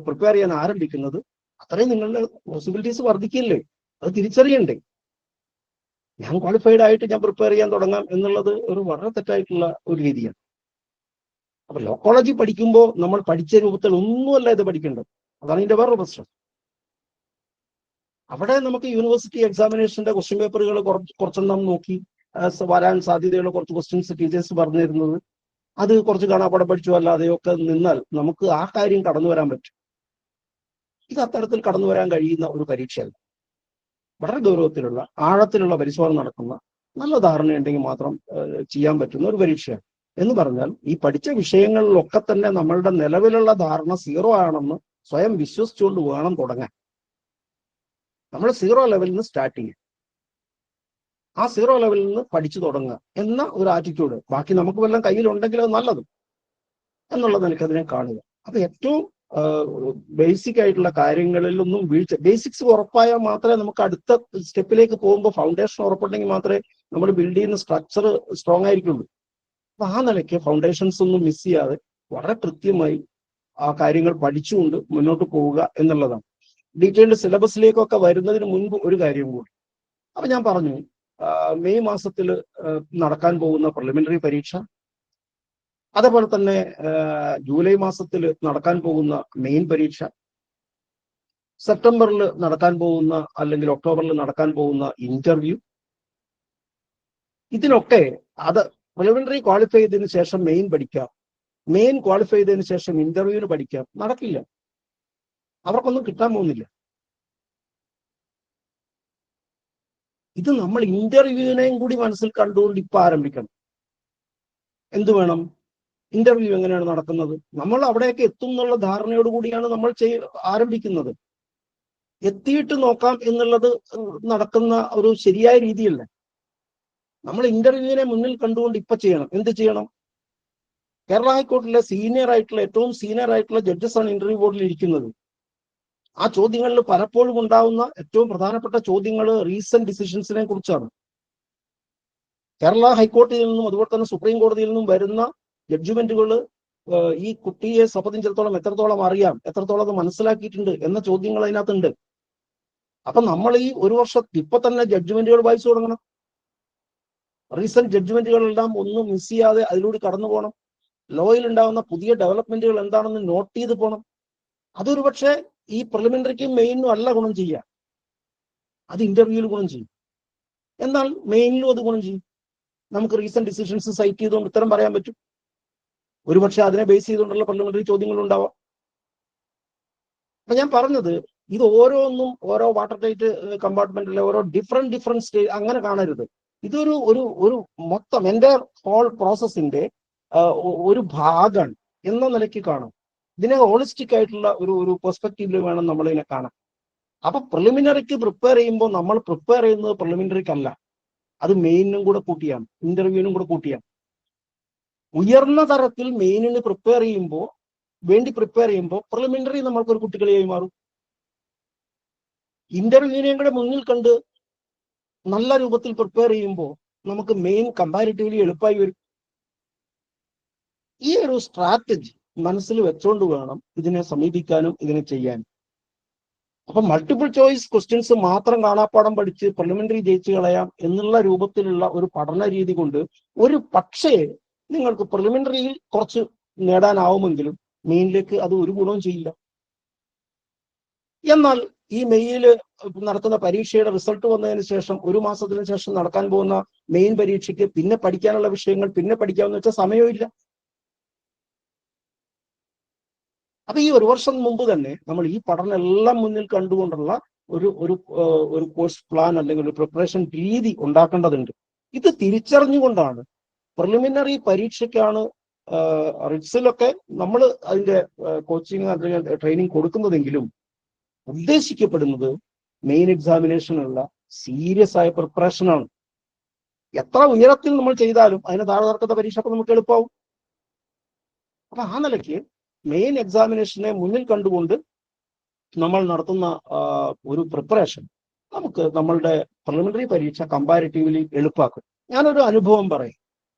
പ്രിപ്പയർ ചെയ്യാൻ ആരംഭിക്കുന്നത്, അത്രയും നിങ്ങളുടെ പോസിബിലിറ്റീസ് വർദ്ധിക്കില്ലേ? അത് തിരിച്ചറിയണ്ടേ? ഞാൻ ക്വാളിഫൈഡ് ആയിട്ട് ഞാൻ പ്രിപ്പയർ ചെയ്യാൻ തുടങ്ങാം എന്നുള്ളത് ഒരു വളരെ തെറ്റായിട്ടുള്ള ഒരു രീതിയാണ്. അപ്പൊ ലോ കോളേജിൽ പഠിക്കുമ്പോൾ നമ്മൾ പഠിച്ച രൂപത്തിൽ ഒന്നുമല്ല ഇത് പഠിക്കേണ്ടത്. അതാണ് ഇതിന്റെ വേറൊരു പ്രശ്നം. അവിടെ നമുക്ക് യൂണിവേഴ്സിറ്റി എക്സാമിനേഷന്റെ ക്വസ്റ്റ്യൻ പേപ്പറുകൾ കുറച്ചെണ്ണം നോക്കി വരാൻ സാധ്യതയുള്ള കുറച്ച് ക്വസ്റ്റ്യൻസ് ടീച്ചേഴ്സ് പറഞ്ഞു തരുന്നത്, അത് കുറച്ച് കാണാപ്പാടെ പഠിച്ചു അല്ലാതെയൊക്കെ നിന്നാൽ നമുക്ക് ആ കാര്യം കടന്നു വരാൻ പറ്റും. ഇത് അത്തരത്തിൽ കടന്നു വരാൻ കഴിയുന്ന ഒരു പരീക്ഷയല്ല. വളരെ ഗൗരവത്തിലുള്ള ആഴത്തിലുള്ള പരിശോധന നടക്കുന്ന നല്ല ധാരണയുണ്ടെങ്കിൽ മാത്രം ചെയ്യാൻ പറ്റുന്ന ഒരു പരീക്ഷയാണ്. എന്ന് പറഞ്ഞാൽ ഈ പഠിച്ച വിഷയങ്ങളിലൊക്കെ തന്നെ നമ്മളുടെ നിലവിലുള്ള ധാരണ 0 ആണെന്ന് സ്വയം വിശ്വസിച്ചുകൊണ്ട് വേണം തുടങ്ങാൻ. നമ്മൾ 0 ലെവലിൽ നിന്ന് സ്റ്റാർട്ട് ചെയ്യും. ആ 0 ലെവലിൽ നിന്ന് പഠിച്ചു തുടങ്ങുക എന്ന ഒരു ആറ്റിറ്റ്യൂഡ്, ബാക്കി നമുക്ക് വല്ലതും കയ്യിലുണ്ടെങ്കിൽ അത് നല്ലത് എന്നുള്ളത് എനിക്കതിനെ കാണുക. അപ്പൊ ഏറ്റവും ബേസിക് ആയിട്ടുള്ള കാര്യങ്ങളിലൊന്നും വീഴ്ച, ബേസിക്സ് ഉറപ്പായാൽ മാത്രമേ നമുക്ക് അടുത്ത സ്റ്റെപ്പിലേക്ക് പോകുമ്പോൾ ഫൗണ്ടേഷൻ ഉറപ്പുണ്ടെങ്കിൽ മാത്രമേ നമ്മൾ ബിൽഡ് ചെയ്യുന്ന സ്ട്രക്ചർ സ്ട്രോങ് ആയിരിക്കുള്ളൂ. അപ്പൊ ആ നിലയ്ക്ക് ഫൗണ്ടേഷൻസ് ഒന്നും മിസ് ചെയ്യാതെ വളരെ കൃത്യമായി ആ കാര്യങ്ങൾ പഠിച്ചുകൊണ്ട് മുന്നോട്ട് പോവുക എന്നുള്ളതാണ്. ഡീറ്റെയിൽഡ് സിലബസിലേക്കൊക്കെ വരുന്നതിന് മുൻപ് ഒരു കാര്യം കൂടി. അപ്പൊ ഞാൻ പറഞ്ഞു, മെയ് മാസത്തിൽ നടക്കാൻ പോകുന്ന പ്രിലിമിനറി പരീക്ഷ, അതേപോലെ തന്നെ ജൂലൈ മാസത്തിൽ നടക്കാൻ പോകുന്ന മെയിൻ പരീക്ഷ, സെപ്റ്റംബറിൽ നടക്കാൻ പോകുന്ന അല്ലെങ്കിൽ ഒക്ടോബറിൽ നടക്കാൻ പോകുന്ന ഇന്റർവ്യൂ, ഇതിനൊക്കെ അത് പ്രിലിമിനറി ക്വാളിഫൈ ചെയ്തതിനു ശേഷം മെയിൻ പഠിക്കാം, മെയിൻ ക്വാളിഫൈ ചെയ്തതിനു ശേഷം ഇന്റർവ്യൂവിന് പഠിക്കാം. നടക്കില്ല. അവർക്കൊന്നും കിട്ടാൻ പോകുന്നില്ല. ഇത് നമ്മൾ ഇന്റർവ്യൂവിനെയും കൂടി മനസ്സിൽ കണ്ടുകൊണ്ട് ഇപ്പൊ ആരംഭിക്കണം. എന്ത് വേണം? ഇന്റർവ്യൂ എങ്ങനെയാണ് നടക്കുന്നത്? നമ്മൾ അവിടെയൊക്കെ എത്തും എന്നുള്ള ധാരണയോട് കൂടിയാണ് നമ്മൾ ആരംഭിക്കുന്നത്. എത്തിയിട്ട് നോക്കാം എന്നുള്ളത് നടക്കുന്ന ഒരു ശരിയായ രീതിയല്ല. നമ്മൾ ഇന്റർവ്യൂവിനെ മുന്നിൽ കണ്ടുകൊണ്ട് ഇപ്പൊ ചെയ്യണം. എന്ത് ചെയ്യണം? കേരള ഹൈക്കോർട്ടിലെ ഏറ്റവും സീനിയർ ആയിട്ടുള്ള ജഡ്ജസ് ആണ് ഇന്റർവ്യൂ ബോർഡിൽ ഇരിക്കുന്നത്. ആ ചോദ്യങ്ങളിൽ പലപ്പോഴും ഉണ്ടാവുന്ന ഏറ്റവും പ്രധാനപ്പെട്ട ചോദ്യങ്ങൾ റീസെന്റ് ഡിസിഷൻസിനെ കുറിച്ചാണ്. കേരള ഹൈക്കോടതിയിൽ നിന്നും അതുപോലെ തന്നെ സുപ്രീം കോടതിയിൽ നിന്നും വരുന്ന ജഡ്ജ്മെന്റുകൾ ഈ കുട്ടിയെ സംബന്ധിച്ചിടത്തോളം എത്രത്തോളം അറിയാം, എത്രത്തോളം അത് മനസ്സിലാക്കിയിട്ടുണ്ട് എന്ന ചോദ്യങ്ങൾ അതിനകത്തുണ്ട്. അപ്പൊ നമ്മൾ ഈ ഒരു വർഷം ഇപ്പൊ തന്നെ ജഡ്ജ്മെന്റുകൾ വായിച്ചു തുടങ്ങണം. റീസെന്റ് ജഡ്ജ്മെന്റുകളെല്ലാം ഒന്നും മിസ് ചെയ്യാതെ അതിലൂടെ കടന്നു പോകണം. ലോയിൽ ഉണ്ടാകുന്ന പുതിയ ഡെവലപ്മെന്റുകൾ എന്താണെന്ന് നോട്ട് ചെയ്ത് പോകണം. അതൊരു പക്ഷേ ഈ പ്രിലിമിനറിക്കും മെയിനും അല്ല ഗുണം ചെയ്യുക, അത് ഇന്റർവ്യൂവിൽ ഗുണം ചെയ്യും. എന്നാൽ മെയിനിലും അത് ഗുണം ചെയ്യും. നമുക്ക് റീസെന്റ് ഡിസിഷൻസ് സൈറ്റ് ചെയ്തുകൊണ്ട് ഉത്തരം പറയാൻ പറ്റും. ഒരുപക്ഷെ അതിനെ ബേസ് ചെയ്തുകൊണ്ടുള്ള പാർലമെന്ററി ചോദ്യങ്ങൾ ഉണ്ടാവാം. അപ്പൊ ഞാൻ പറഞ്ഞത്, ഇത് ഓരോന്നും ഓരോ വാട്ടർ ടൈറ്റ് കമ്പാർട്ട്മെന്റിലെ ഓരോ ഡിഫറെന്റ് സ്റ്റേജ് അങ്ങനെ കാണരുത്. ഇതൊരു ഒരു ഒരു മൊത്തം എൻ്റെ ഹോൾ പ്രോസസ്സിന്റെ ഒരു ഭാഗമാണ് എന്ന നിലയ്ക്ക് കാണാം. ഇതിനെ ഹോളിസ്റ്റിക് ആയിട്ടുള്ള ഒരു പെർസ്പെക്റ്റീവിൽ വേണം നമ്മൾ ഇതിനെ കാണാൻ. അപ്പൊ പ്രിലിമിനറിക്ക് പ്രിപ്പയർ ചെയ്യുമ്പോൾ നമ്മൾ പ്രിപ്പയർ ചെയ്യുന്നത് പ്രിലിമിനറിക്കല്ല, അത് മെയിനും കൂടെ കൂട്ടിയാണ്, ഇന്റർവ്യൂവിനും കൂടെ കൂട്ടിയാണ്. ഉയർന്ന തരത്തിൽ മെയിനിന് പ്രിപ്പയർ ചെയ്യുമ്പോൾ പ്രിലിമിനറി നമ്മൾക്കൊരു കുട്ടികളിയായി മാറും. ഇന്റർവ്യൂവിനെയും കൂടെ മുന്നിൽ കണ്ട് നല്ല രൂപത്തിൽ പ്രിപ്പയർ ചെയ്യുമ്പോൾ നമുക്ക് മെയിൻ കമ്പാരിറ്റീവ്ലി എളുപ്പമായി വരും. ഈ ഒരു സ്ട്രാറ്റജി മനസ്സിൽ വെച്ചുകൊണ്ട് വേണം ഇതിനെ സമീപിക്കാനും ഇതിനെ ചെയ്യാനും. അപ്പൊ മൾട്ടിപ്പിൾ ചോയ്സ് ക്വസ്റ്റ്യൻസ് മാത്രം കാണാപ്പാടം പഠിച്ച് പ്രിലിമിനറി ജയിച്ചു കളയാം എന്നുള്ള രൂപത്തിലുള്ള ഒരു പഠന രീതി കൊണ്ട് ഒരു പക്ഷേ നിങ്ങൾക്ക് പ്രിലിമിനറിയിൽ കുറച്ച് നേടാനാവുമെങ്കിലും മെയിനിലേക്ക് അത് ഒരു ഗുണവും ചെയ്യില്ല. എന്നാൽ ഈ മെയില് നടത്തുന്ന പരീക്ഷയുടെ റിസൾട്ട് വന്നതിന് ശേഷം 1 മാസത്തിന് ശേഷം നടക്കാൻ പോകുന്ന മെയിൻ പരീക്ഷയ്ക്ക് പിന്നെ പഠിക്കാനുള്ള വിഷയങ്ങൾ പിന്നെ പഠിക്കാമെന്ന് വെച്ചാൽ സമയവും ഇല്ല. അപ്പൊ ഈ 1 വർഷം മുമ്പ് തന്നെ നമ്മൾ ഈ പഠനം എല്ലാം മുന്നിൽ കണ്ടുകൊണ്ടുള്ള ഒരു കോഴ്സ് പ്ലാൻ അല്ലെങ്കിൽ ഒരു പ്രിപ്പറേഷൻ രീതി ഉണ്ടാക്കേണ്ടതുണ്ട്. ഇത് തിരിച്ചറിഞ്ഞുകൊണ്ടാണ് പ്രിലിമിനറി പരീക്ഷയ്ക്കാണ് റിറ്റ്സിലൊക്കെ നമ്മൾ അതിന്റെ കോച്ചിങ് അല്ലെങ്കിൽ ട്രെയിനിങ് കൊടുക്കുന്നതെങ്കിലും ഉദ്ദേശിക്കപ്പെടുന്നത് മെയിൻ എക്സാമിനേഷനുള്ള സീരിയസ് ആയ പ്രിപ്പറേഷനാണ്. എത്ര ഉയരത്തിൽ നമ്മൾ ചെയ്താലും അതിന് താഴെ നടക്കുന്ന പരീക്ഷ അപ്പൊ നമുക്ക് എളുപ്പമാവും. അപ്പൊ ആ നിലയ്ക്ക് മെയിൻ എക്സാമിനേഷനെ മുന്നിൽ കണ്ടുകൊണ്ട് നമ്മൾ നടത്തുന്ന ഒരു പ്രിപ്പറേഷൻ നമുക്ക് നമ്മളുടെ പ്രിലിമിനറി പരീക്ഷ കമ്പാരിറ്റീവ്ലി എളുപ്പമാക്കും. ഞാനൊരു അനുഭവം പറയും.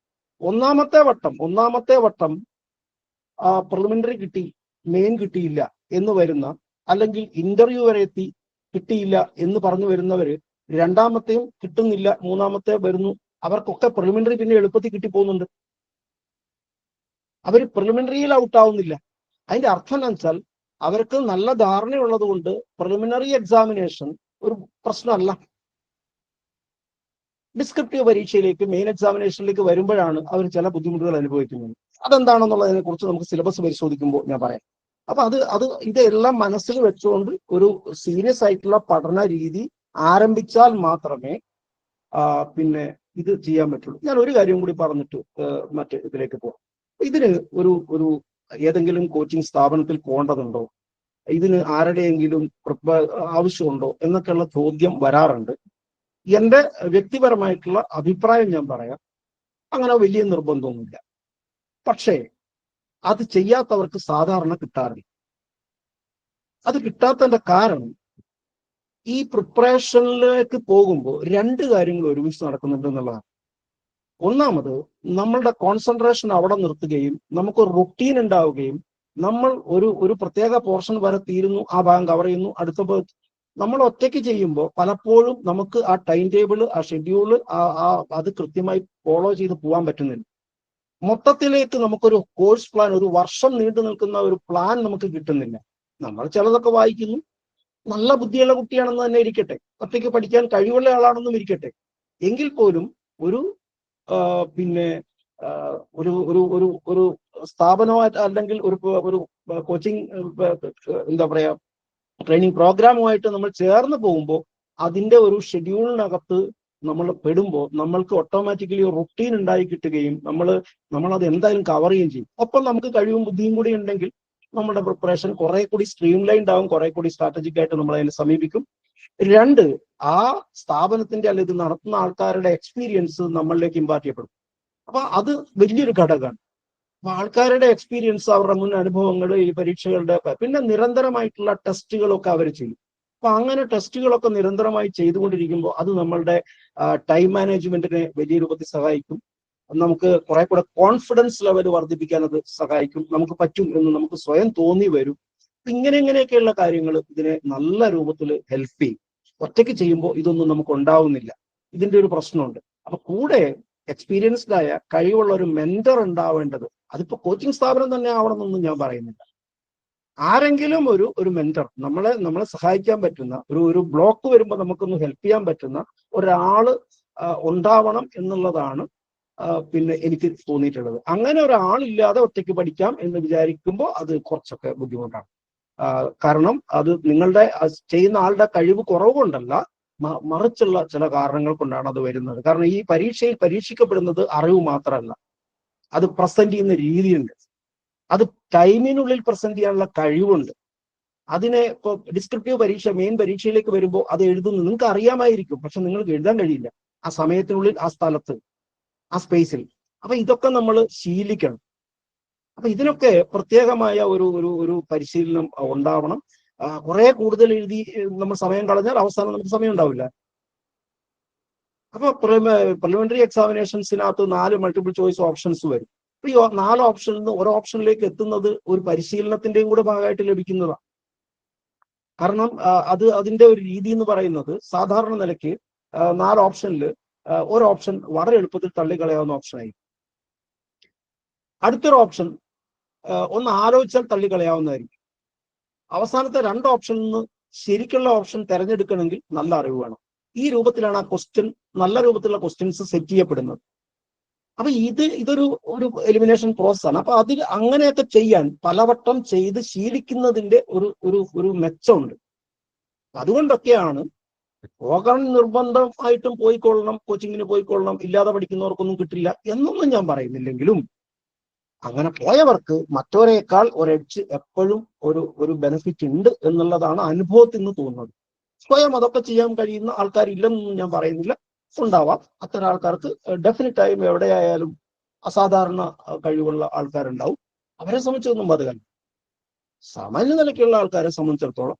ഒന്നാമത്തെ വട്ടം പ്രിലിമിനറി കിട്ടി, മെയിൻ കിട്ടിയില്ല എന്ന് വരുന്ന, അല്ലെങ്കിൽ ഇന്റർവ്യൂ വരെ എത്തി കിട്ടിയില്ല എന്ന് പറഞ്ഞു വരുന്നവര് രണ്ടാമത്തെയും കിട്ടുന്നില്ല, മൂന്നാമത്തെ വരുന്നു, അവർക്കൊക്കെ പ്രിലിമിനറി പിന്നെ എളുപ്പത്തിൽ കിട്ടിപ്പോകുന്നുണ്ട്. അവർ പ്രിലിമിനറിയിൽ ഔട്ട് ആവുന്നില്ല. അതിന്റെ അർത്ഥം എന്ന് വെച്ചാൽ അവർക്ക് നല്ല ധാരണയുള്ളത് കൊണ്ട് പ്രിലിമിനറി എക്സാമിനേഷൻ ഒരു പ്രശ്നമല്ല. ഡിസ്ക്രിപ്റ്റീവ് പരീക്ഷയിലേക്ക് മെയിൻ എക്സാമിനേഷനിലേക്ക് വരുമ്പോഴാണ് അവർ ചില ബുദ്ധിമുട്ടുകൾ അനുഭവിക്കുന്നത്. അതെന്താണെന്നുള്ളതിനെ കുറിച്ച് നമുക്ക് സിലബസ് പരിശോധിക്കുമ്പോൾ ഞാൻ പറയാം. അപ്പൊ ഇതെല്ലാം മനസ്സിൽ വെച്ചുകൊണ്ട് ഒരു സീരിയസ് ആയിട്ടുള്ള പഠന രീതി ആരംഭിച്ചാൽ മാത്രമേ പിന്നെ ഇത് ചെയ്യാൻ പറ്റുള്ളൂ. ഞാൻ ഒരു കാര്യം കൂടി പറഞ്ഞിട്ട് മറ്റേ ഇതിലേക്ക് പോകാം. ഇതിന് ഒരു ഏതെങ്കിലും കോച്ചിങ് സ്ഥാപനത്തിൽ പോകേണ്ടതുണ്ടോ, ഇതിന് ആരുടെയെങ്കിലും ആവശ്യമുണ്ടോ എന്നൊക്കെയുള്ള ചോദ്യം വരാറുണ്ട്. എൻ്റെ വ്യക്തിപരമായിട്ടുള്ള അഭിപ്രായം ഞാൻ പറയാം, അങ്ങനെ വലിയ നിർബന്ധമൊന്നുമില്ല. പക്ഷേ അത് ചെയ്യാത്തവർക്ക് സാധാരണ കിട്ടാറില്ല. അത് കിട്ടാത്തതിന്റെ കാരണം ഈ പ്രിപ്പറേഷനിലേക്ക് പോകുമ്പോൾ 2 കാര്യങ്ങൾ ഒരുമിച്ച് നടക്കുന്നുണ്ട് എന്നുള്ളതാണ്. ഒന്നാമത്, നമ്മളുടെ കോൺസെൻട്രേഷൻ അവിടെ നിർത്തുകയും നമുക്ക് റുട്ടീൻ ഉണ്ടാവുകയും നമ്മൾ ഒരു പ്രത്യേക പോർഷൻ വരെ തീരുന്നു, ആ ഭാഗം കവർ ചെയ്യുന്നു, അടുത്ത നമ്മൾ ഒറ്റയ്ക്ക് ചെയ്യുമ്പോൾ പലപ്പോഴും നമുക്ക് ആ ടൈം ടേബിൾ, ആ ഷെഡ്യൂള് അത് കൃത്യമായി ഫോളോ ചെയ്ത് പോകാൻ പറ്റുന്നില്ല. മൊത്തത്തിലേക്ക് നമുക്കൊരു കോഴ്സ് പ്ലാൻ, ഒരു വർഷം നീണ്ടു നിൽക്കുന്ന ഒരു പ്ലാൻ നമുക്ക് കിട്ടുന്നില്ല. നമ്മൾ ചിലതൊക്കെ വായിക്കുന്നു, നല്ല ബുദ്ധിയുള്ള കുട്ടിയാണെന്ന് തന്നെ ഇരിക്കട്ടെ, ഒറ്റയ്ക്ക് പഠിക്കാൻ കഴിവുള്ള ആളാണെന്നും ഇരിക്കട്ടെ, എങ്കിൽ പോലും ഒരു ഒരു സ്ഥാപനമായിട്ട് അല്ലെങ്കിൽ ഒരു കോച്ചിങ് എന്താ പറയാ ട്രെയിനിങ് പ്രോഗ്രാമുമായിട്ട് നമ്മൾ ചേർന്ന് പോകുമ്പോൾ അതിന്റെ ഒരു ഷെഡ്യൂളിനകത്ത് നമ്മൾ പെടുമ്പോൾ നമ്മൾക്ക് ഓട്ടോമാറ്റിക്കലി ഒരു റുട്ടീൻ ഉണ്ടായി കിട്ടുകയും നമ്മളത് എന്തായാലും കവർ ചെയ്യുകയും ചെയ്യും. ഒപ്പം നമുക്ക് കഴിവും ബുദ്ധിയും കൂടി ഉണ്ടെങ്കിൽ നമ്മുടെ പ്രിപ്പറേഷൻ കുറെ കൂടി സ്ട്രീംലൈൻഡ് ആവും, കുറെ കൂടി സ്ട്രാറ്റജിക് ആയിട്ട് നമ്മൾ അതിനെ സമീപിക്കും. 2, ആ സ്ഥാപനത്തിന്റെ അല്ലെങ്കിൽ ഇത് നടത്തുന്ന ആൾക്കാരുടെ എക്സ്പീരിയൻസ് നമ്മളിലേക്ക് ഇമ്പാർട്ട് ചെയ്യപ്പെടും. അപ്പൊ അത് വലിയൊരു ഘടകമാണ്. അപ്പൊ ആൾക്കാരുടെ എക്സ്പീരിയൻസ്, അവരുടെ മുൻ അനുഭവങ്ങൾ, ഈ പരീക്ഷകളുടെ, പിന്നെ നിരന്തരമായിട്ടുള്ള ടെസ്റ്റുകളൊക്കെ അവർ ചെയ്യും. അപ്പൊ അങ്ങനെ ടെസ്റ്റുകളൊക്കെ നിരന്തരമായി ചെയ്തുകൊണ്ടിരിക്കുമ്പോൾ അത് നമ്മളുടെ ടൈം മാനേജ്മെന്റിനെ വലിയ രൂപത്തിൽ സഹായിക്കും. നമുക്ക് കുറെ കൂടെ കോൺഫിഡൻസ് ലെവൽ വർദ്ധിപ്പിക്കാൻ അത് സഹായിക്കും. നമുക്ക് പറ്റും എന്ന് നമുക്ക് സ്വയം തോന്നി വരും. ഇങ്ങനെയൊക്കെയുള്ള കാര്യങ്ങൾ ഇതിനെ നല്ല രൂപത്തിൽ ഹെൽപ്പ് ചെയ്യും. ഒറ്റയ്ക്ക് ചെയ്യുമ്പോൾ ഇതൊന്നും നമുക്ക് ഉണ്ടാവുന്നില്ല. ഇതിന്റെ ഒരു പ്രശ്നമുണ്ട്. അപ്പൊ കൂടെ എക്സ്പീരിയൻസ്ഡ് ആയ കഴിവുള്ള ഒരു മെന്റർ ഉണ്ടാവേണ്ടത്, അതിപ്പോ കോച്ചിങ് സ്ഥാപനം തന്നെ ആവണമെന്നൊന്നും ഞാൻ പറയുന്നില്ല. ആരെങ്കിലും ഒരു മെന്റർ, നമ്മളെ സഹായിക്കാൻ പറ്റുന്ന, ഒരു ബ്ലോക്ക് വരുമ്പോൾ നമുക്കൊന്ന് ഹെൽപ്പ് ചെയ്യാൻ പറ്റുന്ന ഒരാള് ഉണ്ടാവണം എന്നുള്ളതാണ് പിന്നെ എനിക്ക് തോന്നിയിട്ടുള്ളത്. അങ്ങനെ ഒരാളില്ലാതെ ഒറ്റയ്ക്ക് പഠിക്കാം എന്ന് വിചാരിക്കുമ്പോൾ അത് കുറച്ചൊക്കെ ബുദ്ധിമുട്ടാണ്. കാരണം അത് നിങ്ങളുടെ ചെയ്യുന്ന ആളുടെ കഴിവ് കുറവ് കൊണ്ടല്ല, മറിച്ചുള്ള ചില കാരണങ്ങൾ കൊണ്ടാണ് അത് വരുന്നത്. കാരണം ഈ പരീക്ഷയിൽ പരീക്ഷിക്കപ്പെടുന്നത് അറിവ് മാത്രമല്ല, അത് പ്രസന്റ് ചെയ്യുന്ന രീതിയുണ്ട്, അത് ടൈമിനുള്ളിൽ പ്രസന്റ് ചെയ്യാനുള്ള കഴിവുണ്ട്. അതിനെ ഇപ്പൊ ഡിസ്ക്രിപ്റ്റീവ് പരീക്ഷ മെയിൻ പരീക്ഷയിലേക്ക് വരുമ്പോൾ അത് എഴുതുന്നു നിങ്ങൾക്ക് അറിയാമായിരിക്കും, പക്ഷെ നിങ്ങൾക്ക് എഴുതാൻ കഴിയില്ല ആ സമയത്തിനുള്ളിൽ, ആ സ്ഥലത്ത്, ആ സ്പേസിൽ. അപ്പൊ ഇതൊക്കെ നമ്മൾ ശീലിക്കണം. അപ്പൊ ഇതിനൊക്കെ പ്രത്യേകമായ ഒരു ഒരു ഒരു പരിശീലനം ഉണ്ടാവണം. കുറെ കൂടുതൽ എഴുതി നമ്മൾ സമയം കളഞ്ഞാൽ അവസാനം നമുക്ക് സമയം ഉണ്ടാവില്ല. അപ്പൊ പ്രിലിമിനറി എക്സാമിനേഷൻസിനകത്ത് 4 മൾട്ടിപ്പിൾ ചോയ്സ് ഓപ്ഷൻസ് വരും. അപ്പൊ ഈ 4 ഓപ്ഷനിൽ നിന്ന് ഒരു ഓപ്ഷനിലേക്ക് എത്തുന്നത് ഒരു പരിശീലനത്തിന്റെയും കൂടെ ഭാഗമായിട്ട് ലഭിക്കുന്നതാണ്. കാരണം അതിന്റെ ഒരു രീതി എന്ന് പറയുന്നത് സാധാരണ നിലയ്ക്ക് 4 ഓപ്ഷനിൽ ഒരു ഓപ്ഷൻ വളരെ എളുപ്പത്തിൽ തള്ളിക്കളയാവുന്ന ഓപ്ഷനായിരിക്കും. അടുത്തൊരു ഓപ്ഷൻ ഒന്ന് ആലോചിച്ചാൽ തള്ളിക്കളയാവുന്നതായിരിക്കും. അവസാനത്തെ 2 ഓപ്ഷനിൽ നിന്ന് ശരിക്കുള്ള ഓപ്ഷൻ തിരഞ്ഞെടുക്കണമെങ്കിൽ നല്ല അറിവ് വേണം. ഈ രൂപത്തിലാണ് ആ ക്വസ്റ്റ്യൻ, നല്ല രൂപത്തിലുള്ള ക്വസ്റ്റ്യൻസ് സെറ്റ് ചെയ്യപ്പെടുന്നത്. അപ്പൊ ഇതൊരു എലിമിനേഷൻ പ്രോസസ്സാണ്. അപ്പൊ അതിൽ അങ്ങനെയൊക്കെ ചെയ്യാൻ പലവട്ടം ചെയ്ത് ശീലിക്കുന്നതിന്റെ ഒരു മെച്ചമുണ്ട്. അതുകൊണ്ടൊക്കെയാണ് പോകാൻ നിർബന്ധമായിട്ടും പോയിക്കൊള്ളണം, കോച്ചിങ്ങിന് പോയിക്കൊള്ളണം, ഇല്ലാതെ പഠിക്കുന്നവർക്കൊന്നും കിട്ടില്ല എന്നൊന്നും ഞാൻ പറയുന്നില്ലെങ്കിലും അങ്ങനെ പോയവർക്ക് മറ്റവരേക്കാൾ ഒരെഡ്ജ് എപ്പോഴും ഒരു ബെനിഫിറ്റ് ഉണ്ട് എന്നുള്ളതാണ് അനുഭവത്തിൽ നിന്ന് തോന്നുന്നത്. സ്വയം അതൊക്കെ ചെയ്യാൻ കഴിയുന്ന ആൾക്കാരില്ലെന്നൊന്നും ഞാൻ പറയുന്നില്ല, ഉണ്ടാവാം. അത്തരം ആൾക്കാർക്ക് ഡെഫിനറ്റായും എവിടെയായാലും അസാധാരണ കഴിവുള്ള ആൾക്കാരുണ്ടാവും. അവരെ സംബന്ധിച്ചൊന്നും ബാധകമല്ല. സാമാന്യ നിലയ്ക്കുള്ള ആൾക്കാരെ സംബന്ധിച്ചിടത്തോളം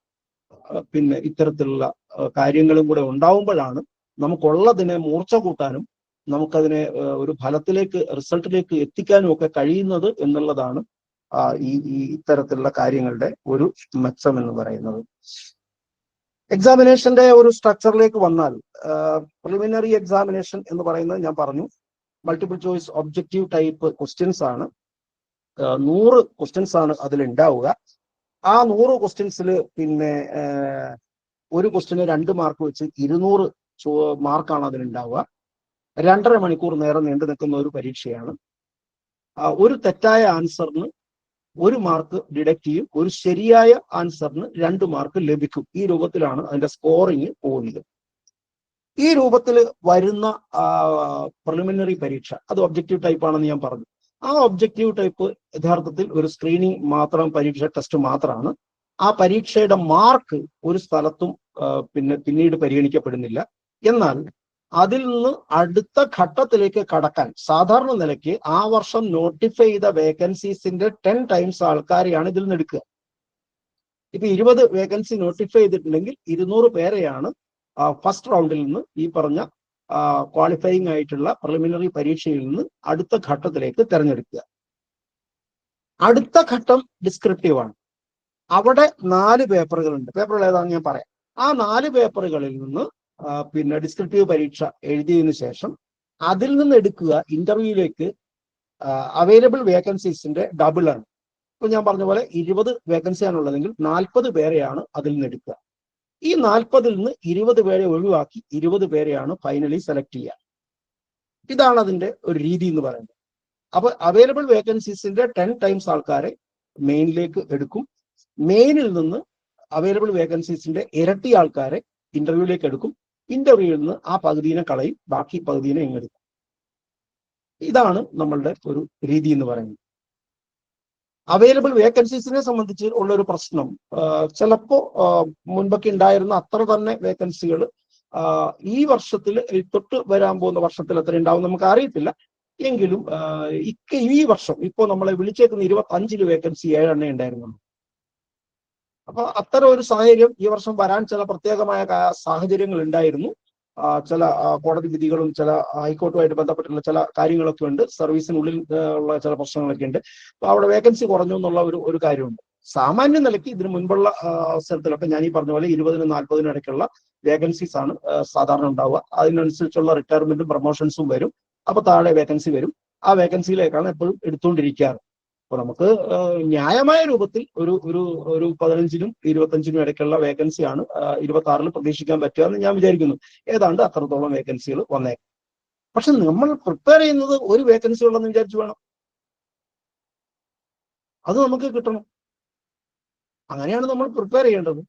പിന്നെ ഇത്തരത്തിലുള്ള കാര്യങ്ങളും കൂടെ ഉണ്ടാവുമ്പോഴാണ് നമുക്കുള്ളതിനെ മൂർച്ച കൂട്ടാനും നമുക്കതിനെ ഒരു ഫലത്തിലേക്ക്, റിസൾട്ടിലേക്ക് എത്തിക്കാനും ഒക്കെ കഴിയുന്നത് എന്നുള്ളതാണ് ഈ ഇത്തരത്തിലുള്ള കാര്യങ്ങളുടെ ഒരു മെച്ചം എന്ന് പറയുന്നത്. എക്സാമിനേഷന്റെ ഒരു സ്ട്രക്ചറിലേക്ക് വന്നാൽ, പ്രിലിമിനറി എക്സാമിനേഷൻ എന്ന് പറയുന്നത് ഞാൻ പറഞ്ഞു multiple choice objective type questions ആണ്. 100 ക്വസ്റ്റ്യൻസ് ആണ് അതിൽ ഉണ്ടാവുക. ആ 100 ക്വസ്റ്റ്യൻസിൽ പിന്നെ ഒരു ക്വസ്റ്റ്യന് 2 മാർക്ക് വെച്ച് 200 മാർക്കാണ് അതിലുണ്ടാവുക. 2.5 മണിക്കൂർ നേരം നീണ്ടു നിൽക്കുന്ന ഒരു പരീക്ഷയാണ്. ഒരു തെറ്റായ ആൻസറിന് 1 മാർക്ക് ഡിഡക്റ്റ് ചെയ്യും, ഒരു ശരിയായ ആൻസറിന് 2 മാർക്ക് ലഭിക്കും. ഈ രൂപത്തിലാണ് അതിന്റെ സ്കോറിങ് പോകുന്നത്. ഈ രൂപത്തിൽ വരുന്ന പ്രിലിമിനറി പരീക്ഷ അത് ഒബ്ജക്റ്റീവ് ടൈപ്പ് ആണെന്ന് ഞാൻ പറഞ്ഞു. ആ ഒബ്ജക്റ്റീവ് ടൈപ്പ് യഥാർത്ഥത്തിൽ ഒരു സ്ക്രീനിങ് മാത്രം, പരീക്ഷ ടെസ്റ്റ് മാത്രമാണ്. ആ പരീക്ഷയുടെ മാർക്ക് ഒരു സ്ഥലത്തും പിന്നീട് പരിഗണിക്കപ്പെടുന്നില്ല. എന്നാൽ അതിൽ നിന്ന് അടുത്ത ഘട്ടത്തിലേക്ക് കടക്കാൻ സാധാരണ നിലയ്ക്ക് ആ വർഷം നോട്ടിഫൈ ചെയ്ത വേക്കൻസീസിന്റെ 10 ടൈംസ് ആൾക്കാരെയാണ് ഇതിൽ നിന്ന് എടുക്കുക. ഇപ്പൊ 20 വേക്കൻസി നോട്ടിഫൈ ചെയ്തിട്ടുണ്ടെങ്കിൽ 200 പേരെയാണ് ഫസ്റ്റ് റൗണ്ടിൽ നിന്ന് ഈ പറഞ്ഞ ക്വാളിഫയിങ് ആയിട്ടുള്ള പ്രിലിമിനറി പരീക്ഷയിൽ നിന്ന് അടുത്ത ഘട്ടത്തിലേക്ക് തിരഞ്ഞെടുക്കുക. അടുത്ത ഘട്ടം ഡിസ്ക്രിപ്റ്റീവ് ആണ്. അവിടെ 4 പേപ്പറുകളുണ്ട്. പേപ്പറുകൾ ഏതാണെന്ന് ഞാൻ പറയാം. ആ 4 പേപ്പറുകളിൽ നിന്ന് പിന്നെ ഡിസ്ക്രിപ്റ്റീവ് പരീക്ഷ എഴുതിയതിനു ശേഷം അതിൽ നിന്ന് എടുക്കുക ഇന്റർവ്യൂയിലേക്ക് അവൈലബിൾ വേക്കൻസീസിന്റെ ഡബിൾ ആണ്. ഇപ്പൊ ഞാൻ പറഞ്ഞ പോലെ 20 വേക്കൻസിയാണുള്ളതെങ്കിൽ 40 പേരെയാണ് അതിൽ നിന്ന് എടുക്കുക. ഈ 40-ൽ നിന്ന് 20 പേരെ ഒഴിവാക്കി 20 പേരെയാണ് ഫൈനലി സെലക്ട് ചെയ്യുക. ഇതാണ് അതിന്റെ ഒരു രീതി എന്ന് പറയുന്നത്. അപ്പൊ അവൈലബിൾ വേക്കൻസീസിന്റെ 10 ടൈംസ് ആൾക്കാരെ മെയിനിലേക്ക് എടുക്കും. മെയിനിൽ നിന്ന് അവൈലബിൾ വേക്കൻസീസിന്റെ ഇരട്ടി ആൾക്കാരെ ഇന്റർവ്യൂയിലേക്ക് എടുക്കും. ഇന്റർവ്യൂവിൽ നിന്ന് ആ പകുതിനെ കളയും, ബാക്കി പകുതിനെ ഇങ്ങെടുക്കും. ഇതാണ് നമ്മളുടെ ഒരു രീതി എന്ന് പറയുന്നത്. അവൈലബിൾ വേക്കൻസീസിനെ സംബന്ധിച്ച് ഉള്ള ഒരു പ്രശ്നം, ചിലപ്പോ മുൻപൊക്കെ ഉണ്ടായിരുന്ന അത്ര തന്നെ വേക്കൻസികൾ ഈ വർഷത്തിൽ, തൊട്ട് വരാൻ പോകുന്ന വർഷത്തിൽ എത്ര ഉണ്ടാവും നമുക്ക് അറിയത്തില്ല. എങ്കിലും ഈ വർഷം ഇപ്പോ നമ്മളെ വിളിച്ചേക്കുന്ന 25 വേക്കൻസി 7 എണ്ണേ ഉണ്ടായിരുന്നുള്ളൂ. അപ്പൊ അത്തരം ഒരു സാഹചര്യം ഈ വർഷം വരാൻ ചില പ്രത്യേകമായ സാഹചര്യങ്ങൾ ഉണ്ടായിരുന്നു. ചില കോടതി വിധികളും ചില ഹൈക്കോർട്ടുമായിട്ട് ബന്ധപ്പെട്ടുള്ള ചില കാര്യങ്ങളൊക്കെ ഉണ്ട്. സർവീസിനുള്ളിൽ ഉള്ള ചില പ്രശ്നങ്ങളൊക്കെ ഉണ്ട്. അപ്പൊ അവിടെ വേക്കൻസി കുറഞ്ഞു എന്നുള്ള ഒരു കാര്യമുണ്ട്. സാമാന്യ നിലയ്ക്ക് ഇതിന് മുൻപുള്ള അവസരത്തിലൊക്കെ ഞാൻ ഈ പറഞ്ഞ പോലെ 20-നും 40-നും ഇടയ്ക്കുള്ള വേക്കൻസീസ് ആണ് സാധാരണ ഉണ്ടാവുക. അതിനനുസരിച്ചുള്ള റിട്ടയർമെന്റും പ്രൊമോഷൻസും വരും. അപ്പൊ താഴെ വേക്കൻസി വരും. ആ വേക്കൻസിയിലേക്കാണ് എപ്പോഴും എടുത്തുകൊണ്ടിരിക്കാറ്. അപ്പൊ നമുക്ക് ന്യായമായ രൂപത്തിൽ ഒരു 15-നും 25-നും ഇടയ്ക്കുള്ള വേക്കൻസിയാണ് 26-ൽ പ്രതീക്ഷിക്കാൻ പറ്റുക എന്ന് ഞാൻ വിചാരിക്കുന്നു. ഏതാണ്ട് അത്രത്തോളം വേക്കൻസികൾ വന്നേക്കും. പക്ഷെ നമ്മൾ പ്രിപ്പയർ ചെയ്യുന്നത് ഒരു വേക്കൻസി ഉള്ളെന്ന് വിചാരിച്ചു വേണം. അത് നമുക്ക് കിട്ടണം. അങ്ങനെയാണ് നമ്മൾ പ്രിപ്പയർ ചെയ്യേണ്ടത്.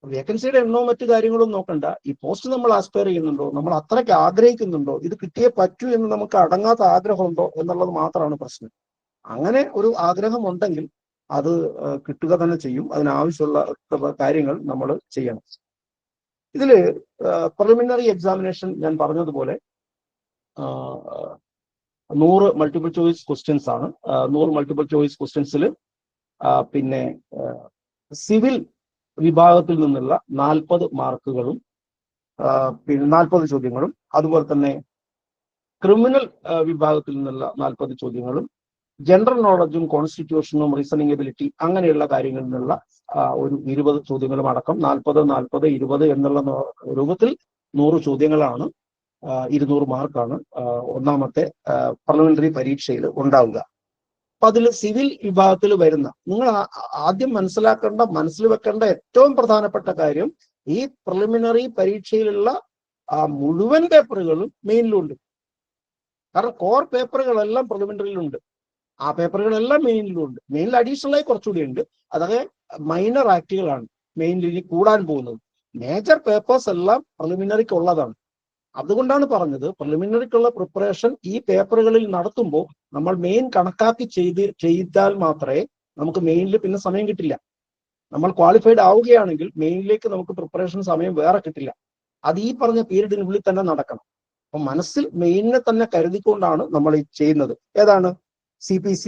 വേക്കൻസിയുടെ എണ്ണവും മറ്റു കാര്യങ്ങളും നോക്കണ്ട. ഈ പോസ്റ്റ് നമ്മൾ ആസ്പയർ ചെയ്യുന്നുണ്ടോ, നമ്മൾ അത്രയ്ക്ക് ആഗ്രഹിക്കുന്നുണ്ടോ, ഇത് കിട്ടിയേ പറ്റൂ എന്ന് നമുക്ക് അടങ്ങാത്ത ആഗ്രഹമുണ്ടോ എന്നുള്ളത് മാത്രമാണ് പ്രശ്നം. അങ്ങനെ ഒരു ആഗ്രഹം ഉണ്ടെങ്കിൽ അത് കിട്ടുക തന്നെ ചെയ്യും. അതിനാവശ്യമുള്ള കാര്യങ്ങൾ നമ്മൾ ചെയ്യണം. ഇതില് പ്രിലിമിനറി എക്സാമിനേഷൻ ഞാൻ പറഞ്ഞതുപോലെ 100 മൾട്ടിപ്പിൾ ചോയ്സ് ക്വസ്റ്റ്യൻസ് ആണ്. 100 മൾട്ടിപ്പിൾ ചോയ്സ് ക്വസ്റ്റ്യൻസിൽ പിന്നെ സിവിൽ വിഭാഗത്തിൽ നിന്നുള്ള 40 മാർക്കുകളും പിന്നെ 40 ചോദ്യങ്ങളും, അതുപോലെ തന്നെ ക്രിമിനൽ വിഭാഗത്തിൽ നിന്നുള്ള 40 ചോദ്യങ്ങളും, ജനറൽ നോളജും കോൺസ്റ്റിറ്റ്യൂഷനും റീസണിംഗ് എബിലിറ്റി അങ്ങനെയുള്ള കാര്യങ്ങളിൽ നിന്നുള്ള ഒരു 20 ചോദ്യങ്ങളും അടക്കം 40, 40, 20 എന്നുള്ള രൂപത്തിൽ 100 ചോദ്യങ്ങളാണ്, 200 മാർക്കാണ് ഒന്നാമത്തെ പാർലമെന്ററി പരീക്ഷയിൽ ഉണ്ടാവുക. അപ്പൊ അതിൽ സിവിൽ വിഭാഗത്തിൽ വരുന്ന നിങ്ങൾ ആദ്യം മനസ്സിൽ വെക്കേണ്ട ഏറ്റവും പ്രധാനപ്പെട്ട കാര്യം, ഈ പ്രിലിമിനറി പരീക്ഷയിലുള്ള മുഴുവൻ പേപ്പറുകളും മെയിനിലുണ്ട്. കാരണം കോർ പേപ്പറുകളെല്ലാം പ്രിലിമിനറിയിലുണ്ട്, ആ പേപ്പറുകളെല്ലാം മെയിനിലുണ്ട്. മെയിനിൽ അഡീഷണൽ ആയി കുറച്ചുകൂടി ഉണ്ട്. അതൊക്കെ മൈനർ ആക്ടുകളാണ് മെയിനിൽ ഇനി കൂടാൻ പോകുന്നത്. മേജർ പേപ്പേഴ്സ് എല്ലാം പ്രിലിമിനറിക്ക് ഉള്ളതാണ്. അതുകൊണ്ടാണ് പറഞ്ഞത് പ്രിലിമിനറിക്കുള്ള പ്രിപ്പറേഷൻ ഈ പേപ്പറുകളിൽ നടത്തുമ്പോൾ നമ്മൾ മെയിൻ കണക്കാക്കി ചെയ്താൽ മാത്രമേ നമുക്ക് മെയിനിൽ പിന്നെ സമയം കിട്ടില്ല. നമ്മൾ ക്വാളിഫൈഡ് ആവുകയാണെങ്കിൽ മെയിനിലേക്ക് നമുക്ക് പ്രിപ്പറേഷൻ സമയം വേറെ കിട്ടില്ല. അത് ഈ പറഞ്ഞ പീരീഡിനുള്ളിൽ തന്നെ നടക്കണം. അപ്പൊ മനസ്സിൽ മെയിനിനെ തന്നെ കരുതിക്കൊണ്ടാണ് നമ്മൾ ഈ ചെയ്യുന്നത്. ഏതാണ്? CPC,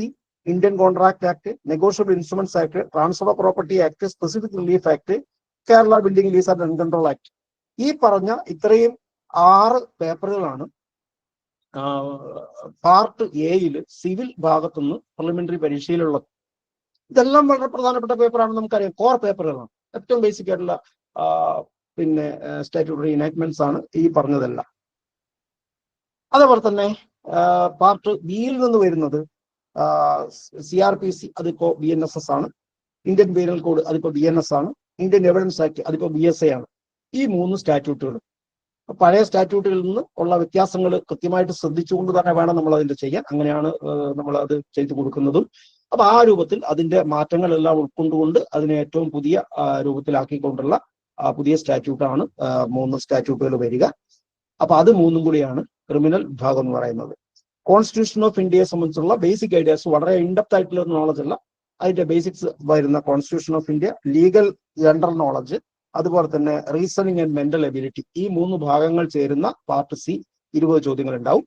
Indian contract act, negotiable instruments act, transfer of property act, specific relief act, Kerala building lease and rent control act. ഈ പറഞ്ഞ ഇത്രയും 6 പേപ്പറുകളാണ് പാർട്ട് എയിൽ സിവിൽ ഭാഗത്തുനിന്ന് പ്രിലിമിനറി പരീക്ഷയിലുള്ളത്. ഇതെല്ലാം വളരെ പ്രധാനപ്പെട്ട പേപ്പറാണ്, നമുക്കറിയാം. കോർ പേപ്പറുകളാണ്, ഏറ്റവും ബേസിക് ആയിട്ടുള്ള പിന്നെ സ്റ്റാറ്റ്യൂട്ടറി ഇനാക്ട്മെന്റ്സ് ആണ് ഈ പറഞ്ഞതെല്ലാം. അതേപോലെ തന്നെ പാർട്ട് ബിയിൽ നിന്ന് വരുന്നത് CRPC, അതിപ്പോ BNSS ആണ്. ഇന്ത്യൻ പീനൽ കോഡ്, അതിപ്പോ BNS ആണ്. ഇന്ത്യൻ എവിഡൻസ് ആക്ട്, അതിപ്പോ BSA ആണ്. ഈ 3 സ്റ്റാറ്റ്യൂട്ടുകൾ പഴയ സ്റ്റാറ്റ്യൂട്ടുകളിൽ നിന്ന് ഉള്ള വ്യത്യാസങ്ങൾ കൃത്യമായിട്ട് ശ്രദ്ധിച്ചുകൊണ്ട് തന്നെ വേണം നമ്മൾ അതിന്റെ ചെയ്യാൻ. അങ്ങനെയാണ് നമ്മൾ അത് ചെയ്തു കൊടുക്കുന്നതും. അപ്പൊ ആ രൂപത്തിൽ അതിന്റെ മാറ്റങ്ങളെല്ലാം ഉൾക്കൊണ്ടുകൊണ്ട് അതിനെ ഏറ്റവും പുതിയ രൂപത്തിലാക്കിക്കൊണ്ടുള്ള പുതിയ സ്റ്റാറ്റ്യൂട്ടാണ് 3 സ്റ്റാറ്റ്യൂട്ടുകൾ വരിക. അപ്പൊ അത് 3 കൂടിയാണ് ക്രിമിനൽ വിഭാഗം എന്ന് പറയുന്നത്. കോൺസ്റ്റിറ്റ്യൂഷൻ ഓഫ് ഇന്ത്യയെ സംബന്ധിച്ചുള്ള ബേസിക് ഐഡിയാസ്, വളരെ ഇൻഡെപ്ത് ആയിട്ടുള്ള നോളജ് അല്ല, അതിന്റെ ബേസിക്സ് വരുന്ന constitution of India, legal general knowledge, അതുപോലെ തന്നെ റീസണിങ് ആൻഡ് മെന്റൽ എബിലിറ്റി, ഈ 3 ഭാഗങ്ങൾ ചേരുന്ന പാർട്ട് സി 20 ചോദ്യങ്ങൾ ഉണ്ടാവും.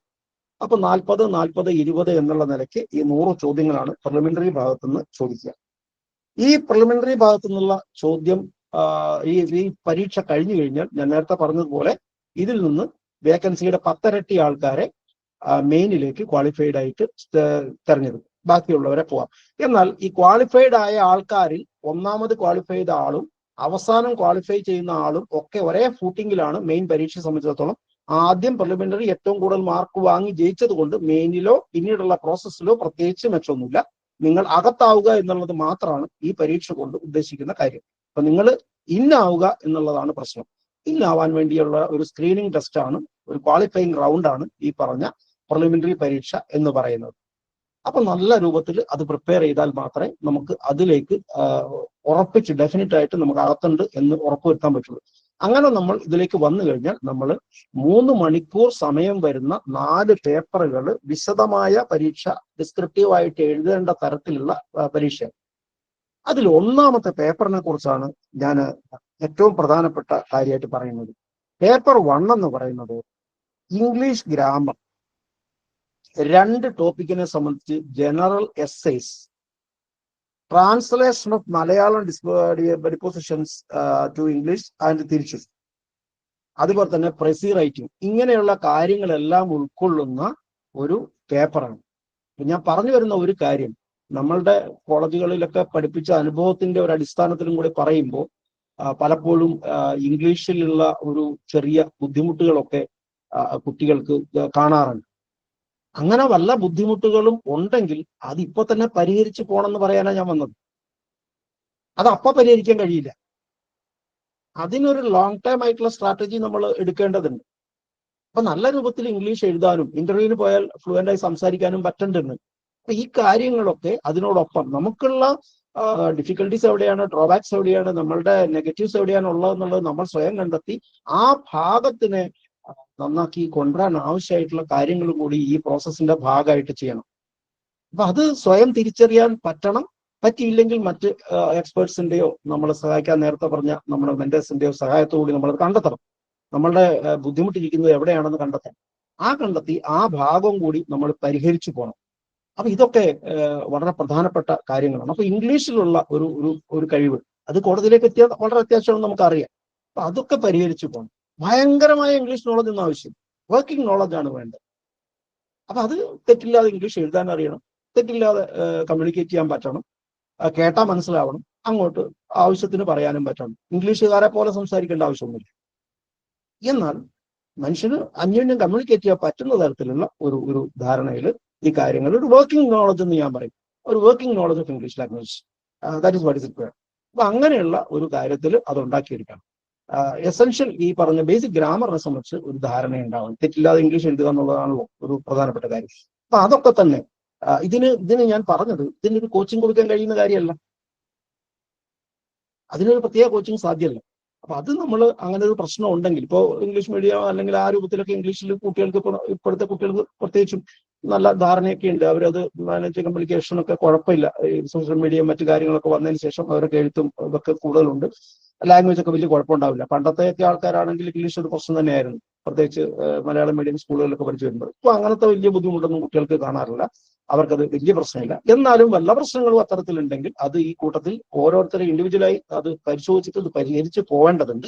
അപ്പൊ 40, 40, 20 എന്നുള്ള നിലയ്ക്ക് ഈ 100 ചോദ്യങ്ങളാണ് പ്രിലിമിനറി ഭാഗത്തുനിന്ന് ചോദിക്കുക. ഈ പ്രിലിമിനറി ഭാഗത്തു നിന്നുള്ള ചോദ്യം ഈ പരീക്ഷ കഴിഞ്ഞു കഴിഞ്ഞാൽ ഞാൻ നേരത്തെ പറഞ്ഞതുപോലെ ഇതിൽ നിന്ന് വേക്കൻസിയുടെ 10 ഇരട്ടി ആൾക്കാരെ മെയിനിലേക്ക് ക്വാളിഫൈഡ് ആയിട്ട് തെരഞ്ഞെടുക്കും. ബാക്കിയുള്ളവരെ പോവാം. എന്നാൽ ഈ ക്വാളിഫൈഡ് ആയ ആൾക്കാരിൽ ഒന്നാമത് ക്വാളിഫൈഡ് ആളും അവസാനം ക്വാളിഫൈ ചെയ്യുന്ന ആളും ഒക്കെ ഒരേ ഫൂട്ടിങ്ങിലാണ് മെയിൻ പരീക്ഷയെ സംബന്ധിച്ചിടത്തോളം. ആദ്യം പ്രിലിമിനറി ഏറ്റവും കൂടുതൽ മാർക്ക് വാങ്ങി ജയിച്ചത് കൊണ്ട് മെയിനിലോ പിന്നീടുള്ള പ്രോസസ്സിലോ പ്രത്യേകിച്ച് മെച്ചമൊന്നുമില്ല. നിങ്ങൾ അകത്താവുക എന്നുള്ളത് മാത്രമാണ് ഈ പരീക്ഷ കൊണ്ട് ഉദ്ദേശിക്കുന്ന കാര്യം. അപ്പൊ നിങ്ങൾ ഇന്നാവുക എന്നുള്ളതാണ് പ്രശ്നം. ഇന്നാവാൻ വേണ്ടിയുള്ള ഒരു സ്ക്രീനിങ് ടെസ്റ്റ് ആണ്, ഒരു ക്വാളിഫയിങ് റൗണ്ട് ആണ് ഈ പറഞ്ഞ പ്രിലിമിനറി പരീക്ഷ എന്ന് പറയുന്നത്. അപ്പൊ നല്ല രൂപത്തിൽ അത് പ്രിപ്പയർ ചെയ്താൽ മാത്രമേ നമുക്ക് അതിലേക്ക് ഉറപ്പിച്ച് ഡെഫിനറ്റ് ആയിട്ട് നമുക്ക് അകത്തുണ്ട് എന്ന് ഉറപ്പുവരുത്താൻ പറ്റുള്ളൂ. അങ്ങനെ നമ്മൾ ഇതിലേക്ക് വന്നു കഴിഞ്ഞാൽ നമ്മൾ 3 മണിക്കൂർ സമയം വരുന്ന 4 പേപ്പറുകൾ വിശദമായ പരീക്ഷ ഡിസ്ക്രിപ്റ്റീവ് ആയിട്ട് എഴുതേണ്ട തരത്തിലുള്ള പരീക്ഷയാണ്. അതിൽ ഒന്നാമത്തെ പേപ്പറിനെ കുറിച്ചാണ് ഞാൻ ഏറ്റവും പ്രധാനപ്പെട്ട കാര്യമായിട്ട് പറയുന്നത്. പേപ്പർ 1 എന്ന് പറയുന്നത് ഇംഗ്ലീഷ് ഗ്രാമർ, 2 ടോപ്പിക്കിനെ സംബന്ധിച്ച് general essays, translation of Malayalam dispositions to English and തിരിച്ചു, അതുപോലെ തന്നെ പ്രസി റൈറ്റിംഗ്, ഇങ്ങനെയുള്ള കാര്യങ്ങളെല്ലാം ഉൾക്കൊള്ളുന്ന ഒരു പേപ്പറാണ്. ഞാൻ പറഞ്ഞു വരുന്ന ഒരു കാര്യം, നമ്മളുടെ കോളേജുകളിലൊക്കെ പഠിപ്പിച്ച അനുഭവത്തിന്റെ ഒരു അടിസ്ഥാനത്തിലും കൂടി പറയുമ്പോൾ പലപ്പോഴും ഇംഗ്ലീഷിലുള്ള ഒരു ചെറിയ ബുദ്ധിമുട്ടുകളൊക്കെ കുട്ടികൾക്ക് കാണാറുണ്ട്. അങ്ങനെ വല്ല ബുദ്ധിമുട്ടുകളും ഉണ്ടെങ്കിൽ അത് ഇപ്പൊ തന്നെ പരിഹരിച്ച് പോകണമെന്ന് പറയാനാണ് ഞാൻ വന്നത്. അത് അപ്പൊ പരിഹരിക്കാൻ കഴിയില്ല. അതിനൊരു ലോങ് ടൈം ആയിട്ടുള്ള സ്ട്രാറ്റജി നമ്മൾ എടുക്കേണ്ടതുണ്ട്. അപ്പൊ നല്ല രൂപത്തിൽ ഇംഗ്ലീഷ് എഴുതാനും ഇന്റർവ്യൂവിന് പോയാൽ ഫ്ലുവൻ്റ് ആയി സംസാരിക്കാനും പറ്റേണ്ടതുണ്ട്. അപ്പൊ ഈ കാര്യങ്ങളൊക്കെ അതിനോടൊപ്പം നമുക്കുള്ള ഡിഫിക്കൽട്ടീസ് എവിടെയാണ്, ഡ്രോബാക്സ് എവിടെയാണ്, നമ്മളുടെ നെഗറ്റീവ്സ് എവിടെയാണ് ഉള്ളതെന്നുള്ളത് നമ്മൾ സ്വയം കണ്ടെത്തി ആ ഭാഗത്തിനെ നന്നാക്കി കൊണ്ടുവരാൻ ആവശ്യമായിട്ടുള്ള കാര്യങ്ങളും കൂടി ഈ പ്രോസസ്സിന്റെ ഭാഗമായിട്ട് ചെയ്യണം. അപ്പൊ അത് സ്വയം തിരിച്ചറിയാൻ പറ്റണം. പറ്റിയില്ലെങ്കിൽ മറ്റ് എക്സ്പേർട്സിന്റെയോ നമ്മളെ സഹായിക്കാൻ നേരത്തെ പറഞ്ഞ നമ്മുടെ മെന്റേഴ്സിന്റെയോ സഹായത്തോടുകൂടി നമ്മളത് കണ്ടെത്തണം. നമ്മളുടെ ബുദ്ധിമുട്ടിരിക്കുന്നത് എവിടെയാണെന്ന് കണ്ടെത്തി ആ ഭാഗം കൂടി നമ്മൾ പരിഹരിച്ചു പോകണം. അപ്പൊ ഇതൊക്കെ വളരെ പ്രധാനപ്പെട്ട കാര്യങ്ങളാണ്. അപ്പൊ ഇംഗ്ലീഷിലുള്ള ഒരു കഴിവ് അത് കോടതിയിലേക്ക് എത്തിയാൽ വളരെ അത്യാവശ്യമാണെന്ന് നമുക്കറിയാം. അപ്പൊ അതൊക്കെ പരിഹരിച്ചു പോകണം. ഭയങ്കരമായ ഇംഗ്ലീഷ് നോളജ് ഒന്നും ആവശ്യം, വർക്കിംഗ് നോളജാണ് വേണ്ടത്. അപ്പൊ അത് തെറ്റില്ലാതെ ഇംഗ്ലീഷ് എഴുതാൻ അറിയണം, തെറ്റില്ലാതെ കമ്മ്യൂണിക്കേറ്റ് ചെയ്യാൻ പറ്റണം, കേട്ടാൽ മനസ്സിലാവണം, അങ്ങോട്ട് ആവശ്യത്തിന് പറയാനും പറ്റണം. ഇംഗ്ലീഷുകാരെ പോലെ സംസാരിക്കേണ്ട ആവശ്യമൊന്നുമില്ല. എന്നാൽ മനുഷ്യന് അന്യോന്യം കമ്മ്യൂണിക്കേറ്റ് ചെയ്യാൻ പറ്റുന്ന തരത്തിലുള്ള ഒരു ധാരണയിൽ ഈ കാര്യങ്ങൾ ഒരു വർക്കിംഗ് നോളജ് എന്ന് ഞാൻ പറയും, ഒരു working knowledge of English language, that is what is required. അപ്പൊ അങ്ങനെയുള്ള ഒരു കാര്യത്തിൽ അത് ഉണ്ടാക്കിയെടുക്കണം. എസെൻഷ്യൽ ഈ പറഞ്ഞ ബേസിക് ഗ്രാമറിനെ സംബന്ധിച്ച് ഒരു ധാരണ ഉണ്ടാവും. തെറ്റില്ലാതെ ഇംഗ്ലീഷ് എഴുതുക എന്നുള്ളതാണല്ലോ ഒരു പ്രധാനപ്പെട്ട കാര്യം. അപ്പൊ അതൊക്കെ തന്നെ ഇതിന് ഞാൻ പറഞ്ഞത് ഇതിനൊരു കോച്ചിങ് കൊടുക്കാൻ കഴിയുന്ന കാര്യമല്ല, അതിനൊരു പ്രത്യേക കോച്ചിങ് സാധ്യമല്ല. അപ്പൊ അത് നമ്മൾ അങ്ങനെ ഒരു പ്രശ്നം ഉണ്ടെങ്കിൽ, ഇപ്പോൾ ഇംഗ്ലീഷ് മീഡിയം അല്ലെങ്കിൽ ആ രൂപത്തിലൊക്കെ ഇംഗ്ലീഷിൽ കുട്ടികൾക്ക് ഇപ്പോഴത്തെ കുട്ടികൾക്ക് പ്രത്യേകിച്ചും നല്ല ധാരണയൊക്കെ ഉണ്ട്, അവരത് മാനേജ് കമ്മ്യൂണിക്കേഷൻ ഒക്കെ കുഴപ്പമില്ല. സോഷ്യൽ മീഡിയയും മറ്റു കാര്യങ്ങളൊക്കെ വന്നതിന് ശേഷം അവരൊക്കെ എഴുത്തും ഇതൊക്കെ കൂടുതലുണ്ട്, ലാംഗ്വേജ് ഒക്കെ വലിയ കുഴപ്പമുണ്ടാവില്ല. പണ്ടത്തെയൊക്കെ ആൾക്കാരാണെങ്കിൽ ഇംഗ്ലീഷ് ഒരു പ്രശ്നം തന്നെയായിരുന്നു, പ്രത്യേകിച്ച് മലയാളം മീഡിയം സ്കൂളുകളിലൊക്കെ പഠിച്ചു വരുമ്പോൾ. ഇപ്പൊ അങ്ങനത്തെ വലിയ ബുദ്ധിമുട്ടൊന്നും കുട്ടികൾക്ക് കാണാറില്ല, അവർക്കത് വലിയ പ്രശ്നമില്ല. എന്നാലും വല്ല പ്രശ്നങ്ങളും അത്തരത്തിലുണ്ടെങ്കിൽ അത് ഈ കൂട്ടത്തിൽ ഓരോരുത്തരെ ഇൻഡിവിജ്വലായി അത് പരിശോധിച്ചിട്ട് അത് പരിഹരിച്ച് പോവേണ്ടതുണ്ട്.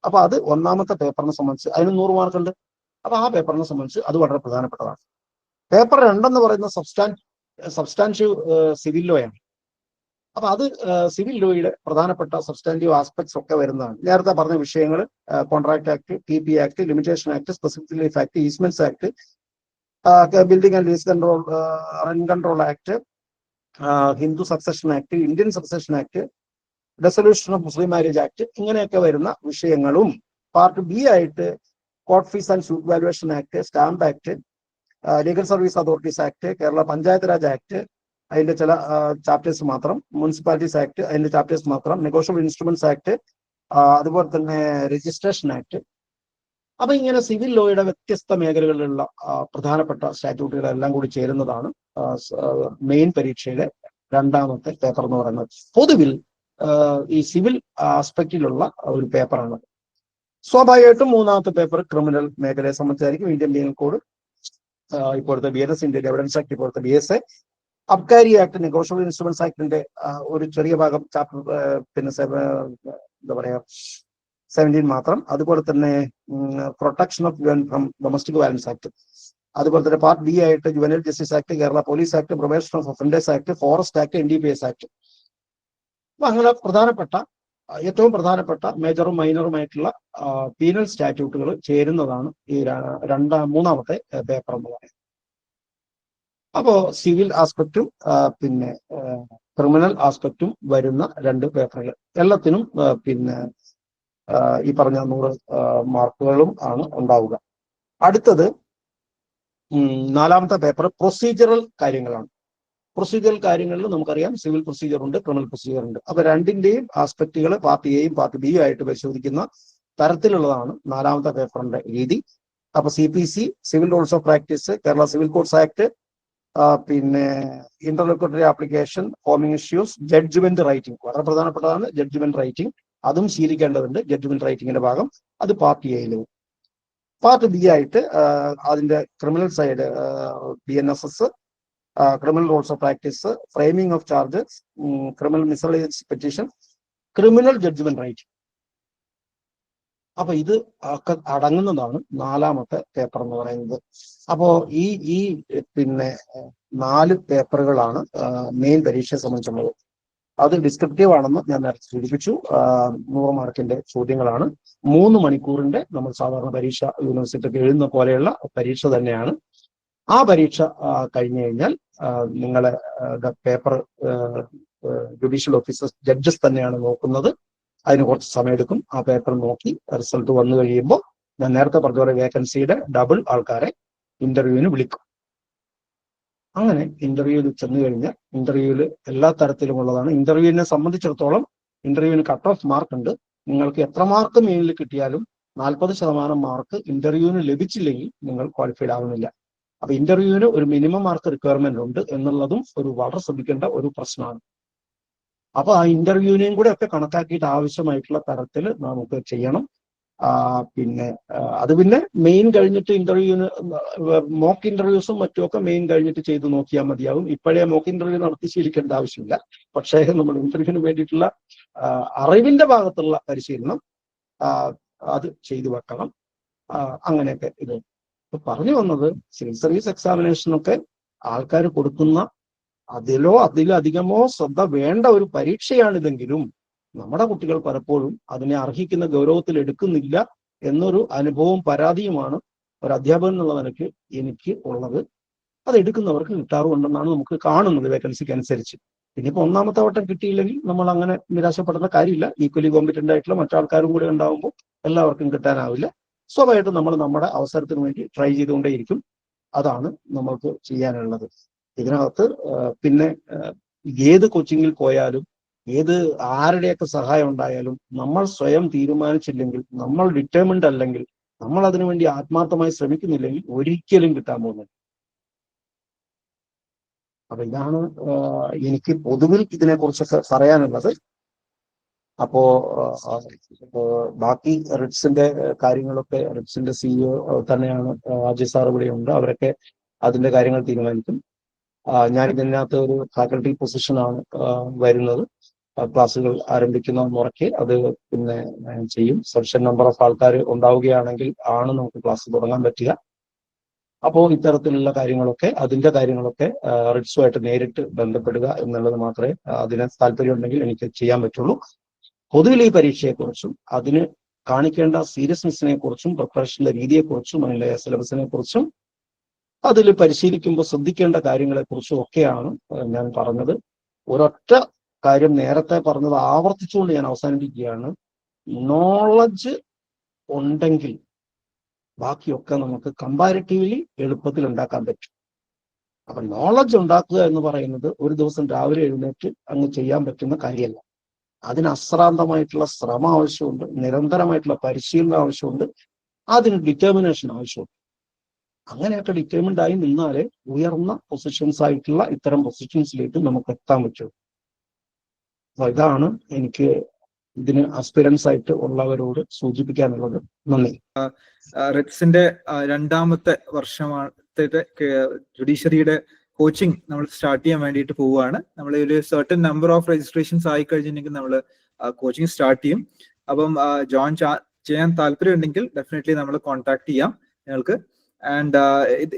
അപ്പൊ അത് ഒന്നാമത്തെ പേപ്പറിനെ സംബന്ധിച്ച് അതിന് 100 മാർക്കുണ്ട്. അപ്പൊ ആ പേപ്പറിനെ സംബന്ധിച്ച് അത് വളരെ പ്രധാനപ്പെട്ടതാണ്. പേപ്പർ 2 എന്ന് പറയുന്ന സബ്സ്റ്റാൻറ്റീവ് സിവിൽ ലോ ആണ്. അപ്പൊ അത് സിവിൽ ലോയുടെ പ്രധാനപ്പെട്ട സബ്സ്റ്റാൻറ്റീവ് ആസ്പെക്ട്സ് ഒക്കെ വരുന്നതാണ്. നേരത്തെ പറഞ്ഞ വിഷയങ്ങൾ contract act, TP act, limitation act, specific relief act, easements act, building and lease control rent control act, Hindu succession act, Indian succession act, dissolution of Muslim marriage act, ഇങ്ങനെയൊക്കെ വരുന്ന വിഷയങ്ങളും part B ആയിട്ട് court fees and suit valuation act, stamp act, legal service authorities act, Kerala panchayat raj act അതിന്റെ ചില chapters മാത്രം, municipalities act അതിന്റെ chapters മാത്രം, negotiable instruments act, അതുപോലെ തന്നെ രജിസ്ട്രേഷൻ ആക്ട്. അപ്പൊ ഇങ്ങനെ സിവിൽ ലോയുടെ വ്യത്യസ്ത മേഖലകളിലുള്ള പ്രധാനപ്പെട്ട സ്റ്റാറ്റ്യൂട്ടുകളെല്ലാം കൂടി ചേരുന്നതാണ് മെയിൻ പരീക്ഷയുടെ രണ്ടാമത്തെ പേപ്പർ എന്ന് പറയുന്നത്. പൊതുവിൽ ഈ സിവിൽ ആസ്പെക്റ്റിലുള്ള ഒരു പേപ്പറാണ്. സ്വാഭാവികമായിട്ടും മൂന്നാമത്തെ പേപ്പർ ക്രിമിനൽ മേഖലയെ സംബന്ധിച്ചായിരിക്കും. ഇന്ത്യൻ പീനൽ കോഡ്, ഇപ്പോഴത്തെ BNS, ഇന്ത്യൻ എവിഡൻസ് ആക്ട്, ഇപ്പോഴത്തെ BSA, അബ്കാരി ആക്ട്, നെഗോഷ്യബിൾ ഇൻസ്ട്രുമെന്റ്സ് ആക്ടിന്റെ ഒരു ചെറിയ ഭാഗം ചാപ്റ്റർ പിന്നെ എന്താ പറയാ 17 മാത്രം. അതുപോലെ തന്നെ protection of women from domestic violence act, അതുപോലെ തന്നെ പാർട്ട് ബി ആയിട്ട് juvenile justice act, Kerala police act, probation of offenders act, forest act, NDPS act. അപ്പൊ അങ്ങനെ ഏറ്റവും പ്രധാനപ്പെട്ട മേജറും മൈനറുമായിട്ടുള്ള പീനൽ സ്റ്റാറ്റ്യൂട്ടുകൾ ചേരുന്നതാണ് ഈ മൂന്നാമത്തെ പേപ്പർ എന്ന് പറയുന്നത്. അപ്പോ സിവിൽ ആസ്പെക്റ്റും പിന്നെ ക്രിമിനൽ ആസ്പെക്റ്റും വരുന്ന 2 പേപ്പറുകൾ, എല്ലാത്തിനും പിന്നെ ഈ പറഞ്ഞ 100 മാർക്കുകളും ആണ് ഉണ്ടാവുക. അടുത്തത് 4ാമത്തെ പേപ്പർ പ്രൊസീജിയറൽ കാര്യങ്ങളാണ്. പ്രൊസീജിയറൽ കാര്യങ്ങളിൽ നമുക്കറിയാം സിവിൽ പ്രൊസീജിയർ ഉണ്ട്, ക്രിമിനൽ പ്രൊസീജിയർ ഉണ്ട്. അപ്പൊ രണ്ടിന്റെയും ആസ്പെക്റ്റുകൾ പാർട്ട് എയും പാർട്ട് ബിയും ആയിട്ട് പരിശോധിക്കുന്ന തരത്തിലുള്ളതാണ് 4ാമത്തെ പേപ്പറിന്റെ രീതി. അപ്പൊ CPC, civil rules of practice, Kerala civil codes act, പിന്നെ interlocutory application, forming issues, judgment writing വളരെ പ്രധാനപ്പെട്ടതാണ്. ജഡ്ജ്മെന്റ് റൈറ്റിംഗ് അതും ശീലിക്കേണ്ടതുണ്ട്. ജഡ്ജ്മെന്റ് റൈറ്റിംഗിന്റെ ഭാഗം അത് പാർട്ട് എയിലും. പാർട്ട് ബി ആയിട്ട് അതിന്റെ criminal side BNSS, criminal rules of practice, framing of charges, criminal miscellaneous petition, criminal judgment writing. അപ്പൊ ഇത് ഒക്കെ അടങ്ങുന്നതാണ് 4ാമത്തെ പേപ്പർ എന്ന് പറയുന്നത്. അപ്പോ ഈ പിന്നെ 4 പേപ്പറുകളാണ് മെയിൻ പരീക്ഷയെ സംബന്ധിച്ചുള്ളത്. അത് ഡിസ്ക്രിപ്റ്റീവ് ആണെന്ന് ഞാൻ നേരത്തെ സൂചിപ്പിച്ചു. 100 മാർക്കിന്റെ ചോദ്യങ്ങളാണ്. 3 മണിക്കൂറിന്റെ നമ്മൾ സാധാരണ പരീക്ഷ യൂണിവേഴ്സിറ്റിക്ക് എഴുതുന്ന പോലെയുള്ള പരീക്ഷ തന്നെയാണ്. ആ പരീക്ഷ കഴിഞ്ഞു കഴിഞ്ഞാൽ നിങ്ങളെ പേപ്പർ ജുഡീഷ്യൽ ഓഫീസേഴ്സ് ജഡ്ജസ് തന്നെയാണ് നോക്കുന്നത്. അതിന് കുറച്ച് സമയമെടുക്കും. ആ പേപ്പർ നോക്കി റിസൾട്ട് വന്നു കഴിയുമ്പോൾ ഞാൻ നേരത്തെ പറഞ്ഞ പോലെ വേക്കൻസിയുടെ ഡബിൾ ആൾക്കാരെ ഇന്റർവ്യൂവിന് വിളിക്കും. അങ്ങനെ ഇന്റർവ്യൂവിൽ ചെന്ന് കഴിഞ്ഞാൽ ഇന്റർവ്യൂവിൽ എല്ലാ തരത്തിലുമുള്ളതാണ്. ഇന്റർവ്യൂവിനെ സംബന്ധിച്ചിടത്തോളം ഇന്റർവ്യൂവിന് കട്ട് ഓഫ് മാർക്ക് ഉണ്ട്. നിങ്ങൾക്ക് എത്ര മാർക്ക് മെയിനിൽ കിട്ടിയാലും 40% മാർക്ക് ഇന്റർവ്യൂവിന് ലഭിച്ചില്ലെങ്കിൽ നിങ്ങൾ ക്വാളിഫൈഡ് ആവുന്നില്ല. അപ്പൊ ഇന്റർവ്യൂവിന് ഒരു മിനിമം മാർക്ക് റിക്വയർമെന്റ് ഉണ്ട് എന്നുള്ളതും ഒരു വളരെ ശ്രദ്ധിക്കേണ്ട ഒരു പ്രശ്നമാണ്. അപ്പൊ ആ ഇന്റർവ്യൂവിനെയും കൂടെ ഒക്കെ കണക്കാക്കിയിട്ട് ആവശ്യമായിട്ടുള്ള തരത്തിൽ നമുക്ക് ചെയ്യണം. പിന്നെ അത് പിന്നെ മെയിൻ കഴിഞ്ഞിട്ട് ഇന്റർവ്യൂവിന് മോക്ക് ഇന്റർവ്യൂസും മറ്റുമൊക്കെ മെയിൻ കഴിഞ്ഞിട്ട് ചെയ്ത് നോക്കിയാൽ മതിയാവും. ഇപ്പോഴേ മോക്ക് ഇന്റർവ്യൂ നടത്തി ശീലിക്കേണ്ട ആവശ്യമില്ല. പക്ഷേ നമ്മൾ ഇന്റർവ്യൂവിന് വേണ്ടിയിട്ടുള്ള അറിവിന്റെ ഭാഗത്തുള്ള പരിശീലനം അത് ചെയ്തു വെക്കണം. അങ്ങനെയൊക്കെ ഇത് പറഞ്ഞു വന്നത് സിവിൽ സർവീസ് എക്സാമിനേഷനൊക്കെ ആൾക്കാർ കൊടുക്കുന്ന അതിലധികമോ ശ്രദ്ധ വേണ്ട ഒരു പരീക്ഷയാണിതെങ്കിലും നമ്മുടെ കുട്ടികൾ പലപ്പോഴും അതിനെ അർഹിക്കുന്ന ഗൗരവത്തിൽ എടുക്കുന്നില്ല എന്നൊരു അനുഭവവും പരാതിയുമാണ് ഒരു അധ്യാപകൻ എന്നുള്ള നിലയ്ക്ക് എനിക്ക് ഉള്ളത്. അത് എടുക്കുന്നവർക്ക് കിട്ടാറുണ്ടെന്നാണ് നമുക്ക് കാണുന്നത് വേക്കൻസിക്ക് അനുസരിച്ച്. ഇനിയിപ്പോ ഒന്നാമത്തെ വട്ടം കിട്ടിയില്ലെങ്കിൽ നമ്മൾ അങ്ങനെ നിരാശപ്പെടുന്ന കാര്യമില്ല. ഈക്വലി കോമ്പറ്റന്റ് ആയിട്ടുള്ള മറ്റാൾക്കാരും കൂടെ ഉണ്ടാകുമ്പോൾ എല്ലാവർക്കും കിട്ടാനാവില്ല. സ്വാഭാവികമായിട്ടും നമ്മൾ നമ്മുടെ അവസരത്തിന് വേണ്ടി ട്രൈ ചെയ്തുകൊണ്ടേയിരിക്കും. അതാണ് നമ്മൾക്ക് ചെയ്യാനുള്ളത്. ഇതിനകത്ത് പിന്നെ ഏത് കോച്ചിങ്ങിൽ പോയാലും ആരുടെയൊക്കെ സഹായം ഉണ്ടായാലും നമ്മൾ സ്വയം തീരുമാനിച്ചില്ലെങ്കിൽ, നമ്മൾ ഡിറ്റർമിൻഡ് അല്ലെങ്കിൽ, നമ്മൾ അതിനുവേണ്ടി ആത്മാർത്ഥമായി ശ്രമിക്കുന്നില്ലെങ്കിൽ ഒരിക്കലും കിട്ടാൻ പോകുന്നില്ല. അപ്പൊ ഇതാണ് എനിക്ക് പൊതുവിൽ ഇതിനെക്കുറിച്ചൊക്കെ പറയാനുള്ളത്. അപ്പോ ബാക്കി റിട്സിന്റെ കാര്യങ്ങളൊക്കെ റിട്സിന്റെ CEO തന്നെയാണ്, അജയ് സാർ ഇവിടെ ഉണ്ട്. അവരൊക്കെ അതിന്റെ കാര്യങ്ങൾ തീരുമാനിക്കും. ഞാൻ ഇതിനകത്ത് ഒരു ഫാക്കൽറ്റി പൊസിഷനാണ് വരുന്നത്. ക്ലാസ്സുകൾ ആരംഭിക്കുന്ന മുറയ്ക്ക് അത് പിന്നെ ചെയ്യും. സഫിഷ്യന്റ് നമ്പർ ഓഫ് ആൾക്കാർ ഉണ്ടാവുകയാണെങ്കിൽ ആണ് നമുക്ക് ക്ലാസ് തുടങ്ങാൻ പറ്റുക. അപ്പോൾ ഇത്തരത്തിലുള്ള അതിന്റെ കാര്യങ്ങളൊക്കെ റിട്സുമായിട്ട് നേരിട്ട് ബന്ധപ്പെടുക എന്നുള്ളത് മാത്രമേ അതിന് താല്പര്യമുണ്ടെങ്കിൽ എനിക്ക് ചെയ്യാൻ പറ്റുള്ളൂ. പൊതുവിൽ ഈ പരീക്ഷയെക്കുറിച്ചും അതിന് കാണിക്കേണ്ട സീരിയസ്നെസ്സിനെ കുറിച്ചും പ്രിപ്പറേഷന്റെ രീതിയെക്കുറിച്ചും അതിന്റെ സിലബസിനെ കുറിച്ചും അതിൽ പരിശീലിക്കുമ്പോൾ ശ്രദ്ധിക്കേണ്ട കാര്യങ്ങളെക്കുറിച്ചും ഒക്കെയാണ് ഞാൻ പറഞ്ഞത്. ഒരൊറ്റ കാര്യം നേരത്തെ പറഞ്ഞത് ആവർത്തിച്ചുകൊണ്ട് ഞാൻ അവസാനിപ്പിക്കുകയാണ്. നോളജ് ഉണ്ടെങ്കിൽ ബാക്കിയൊക്കെ നമുക്ക് കമ്പാരിറ്റീവ്ലി എളുപ്പത്തിൽ ഉണ്ടാക്കാൻ പറ്റും. അപ്പൊ നോളജ് ഉണ്ടാക്കുക എന്ന് പറയുന്നത് ഒരു ദിവസം രാവിലെ എഴുന്നേറ്റ് അങ്ങ് ചെയ്യാൻ പറ്റുന്ന കാര്യമല്ല. അതിന് അശ്രാന്തമായിട്ടുള്ള ശ്രമം ആവശ്യമുണ്ട്, നിരന്തരമായിട്ടുള്ള പരിശീലനം ആവശ്യമുണ്ട്, അതിന് ഡിറ്റർമിനേഷൻ ആവശ്യമുണ്ട്. അങ്ങനെയൊക്കെ ഡിറ്റർമിൻഡ് ആയി നിന്നാലേ ഉയർന്ന പൊസിഷൻസ് ആയിട്ടുള്ള ഇത്തരം പൊസിഷൻസിലേക്ക് നമുക്ക് എത്താൻ പറ്റും. അപ്പൊ ഇതാണ് എനിക്ക് ഇതിന് ആസ്പിരൻസ് ആയിട്ട് ഉള്ളവരോട് സൂചിപ്പിക്കാനുള്ളത്. നന്ദി. റിട്സിന്റെ രണ്ടാമത്തെ വർഷത്തെ ജുഡീഷ്യറിയുടെ കോച്ചിങ് നമ്മൾ സ്റ്റാർട്ട് ചെയ്യാൻ വേണ്ടിയിട്ട് പോവുകയാണ്. നമ്മൾ ഒരു സർട്ടൻ നമ്പർ ഓഫ് രജിസ്ട്രേഷൻസ് ആയി കഴിഞ്ഞിട്ടുണ്ടെങ്കിൽ നമ്മൾ കോച്ചിങ് സ്റ്റാർട്ട് ചെയ്യും. അപ്പം ജോയിൻ ചെയ്യാൻ താല്പര്യം ഉണ്ടെങ്കിൽ ഡെഫിനറ്റ്ലി നമ്മൾ കോൺടാക്ട് ചെയ്യാം നിങ്ങൾക്ക്. ആൻഡ്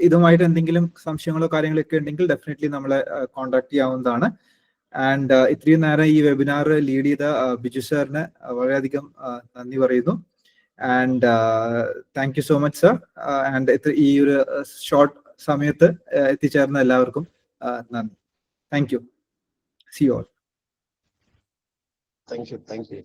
ഇതുമായിട്ട് എന്തെങ്കിലും സംശയങ്ങളോ കാര്യങ്ങളൊക്കെ ഉണ്ടെങ്കിൽ ഡെഫിനറ്റ്ലി നമ്മളെ കോൺടാക്ട് ചെയ്യാവുന്നതാണ്. ആൻഡ് ഇത്രയും നേരം ഈ വെബിനാർ ലീഡ് ചെയ്ത ബിജു സാറിന് വളരെയധികം നന്ദി പറയുന്നു. And thank you so much sir. And ഈ ഒരു ഷോർട്ട് സമയത്ത് എത്തിച്ചേർന്ന എല്ലാവർക്കും നന്ദി. Thank you. C you all. Thank you.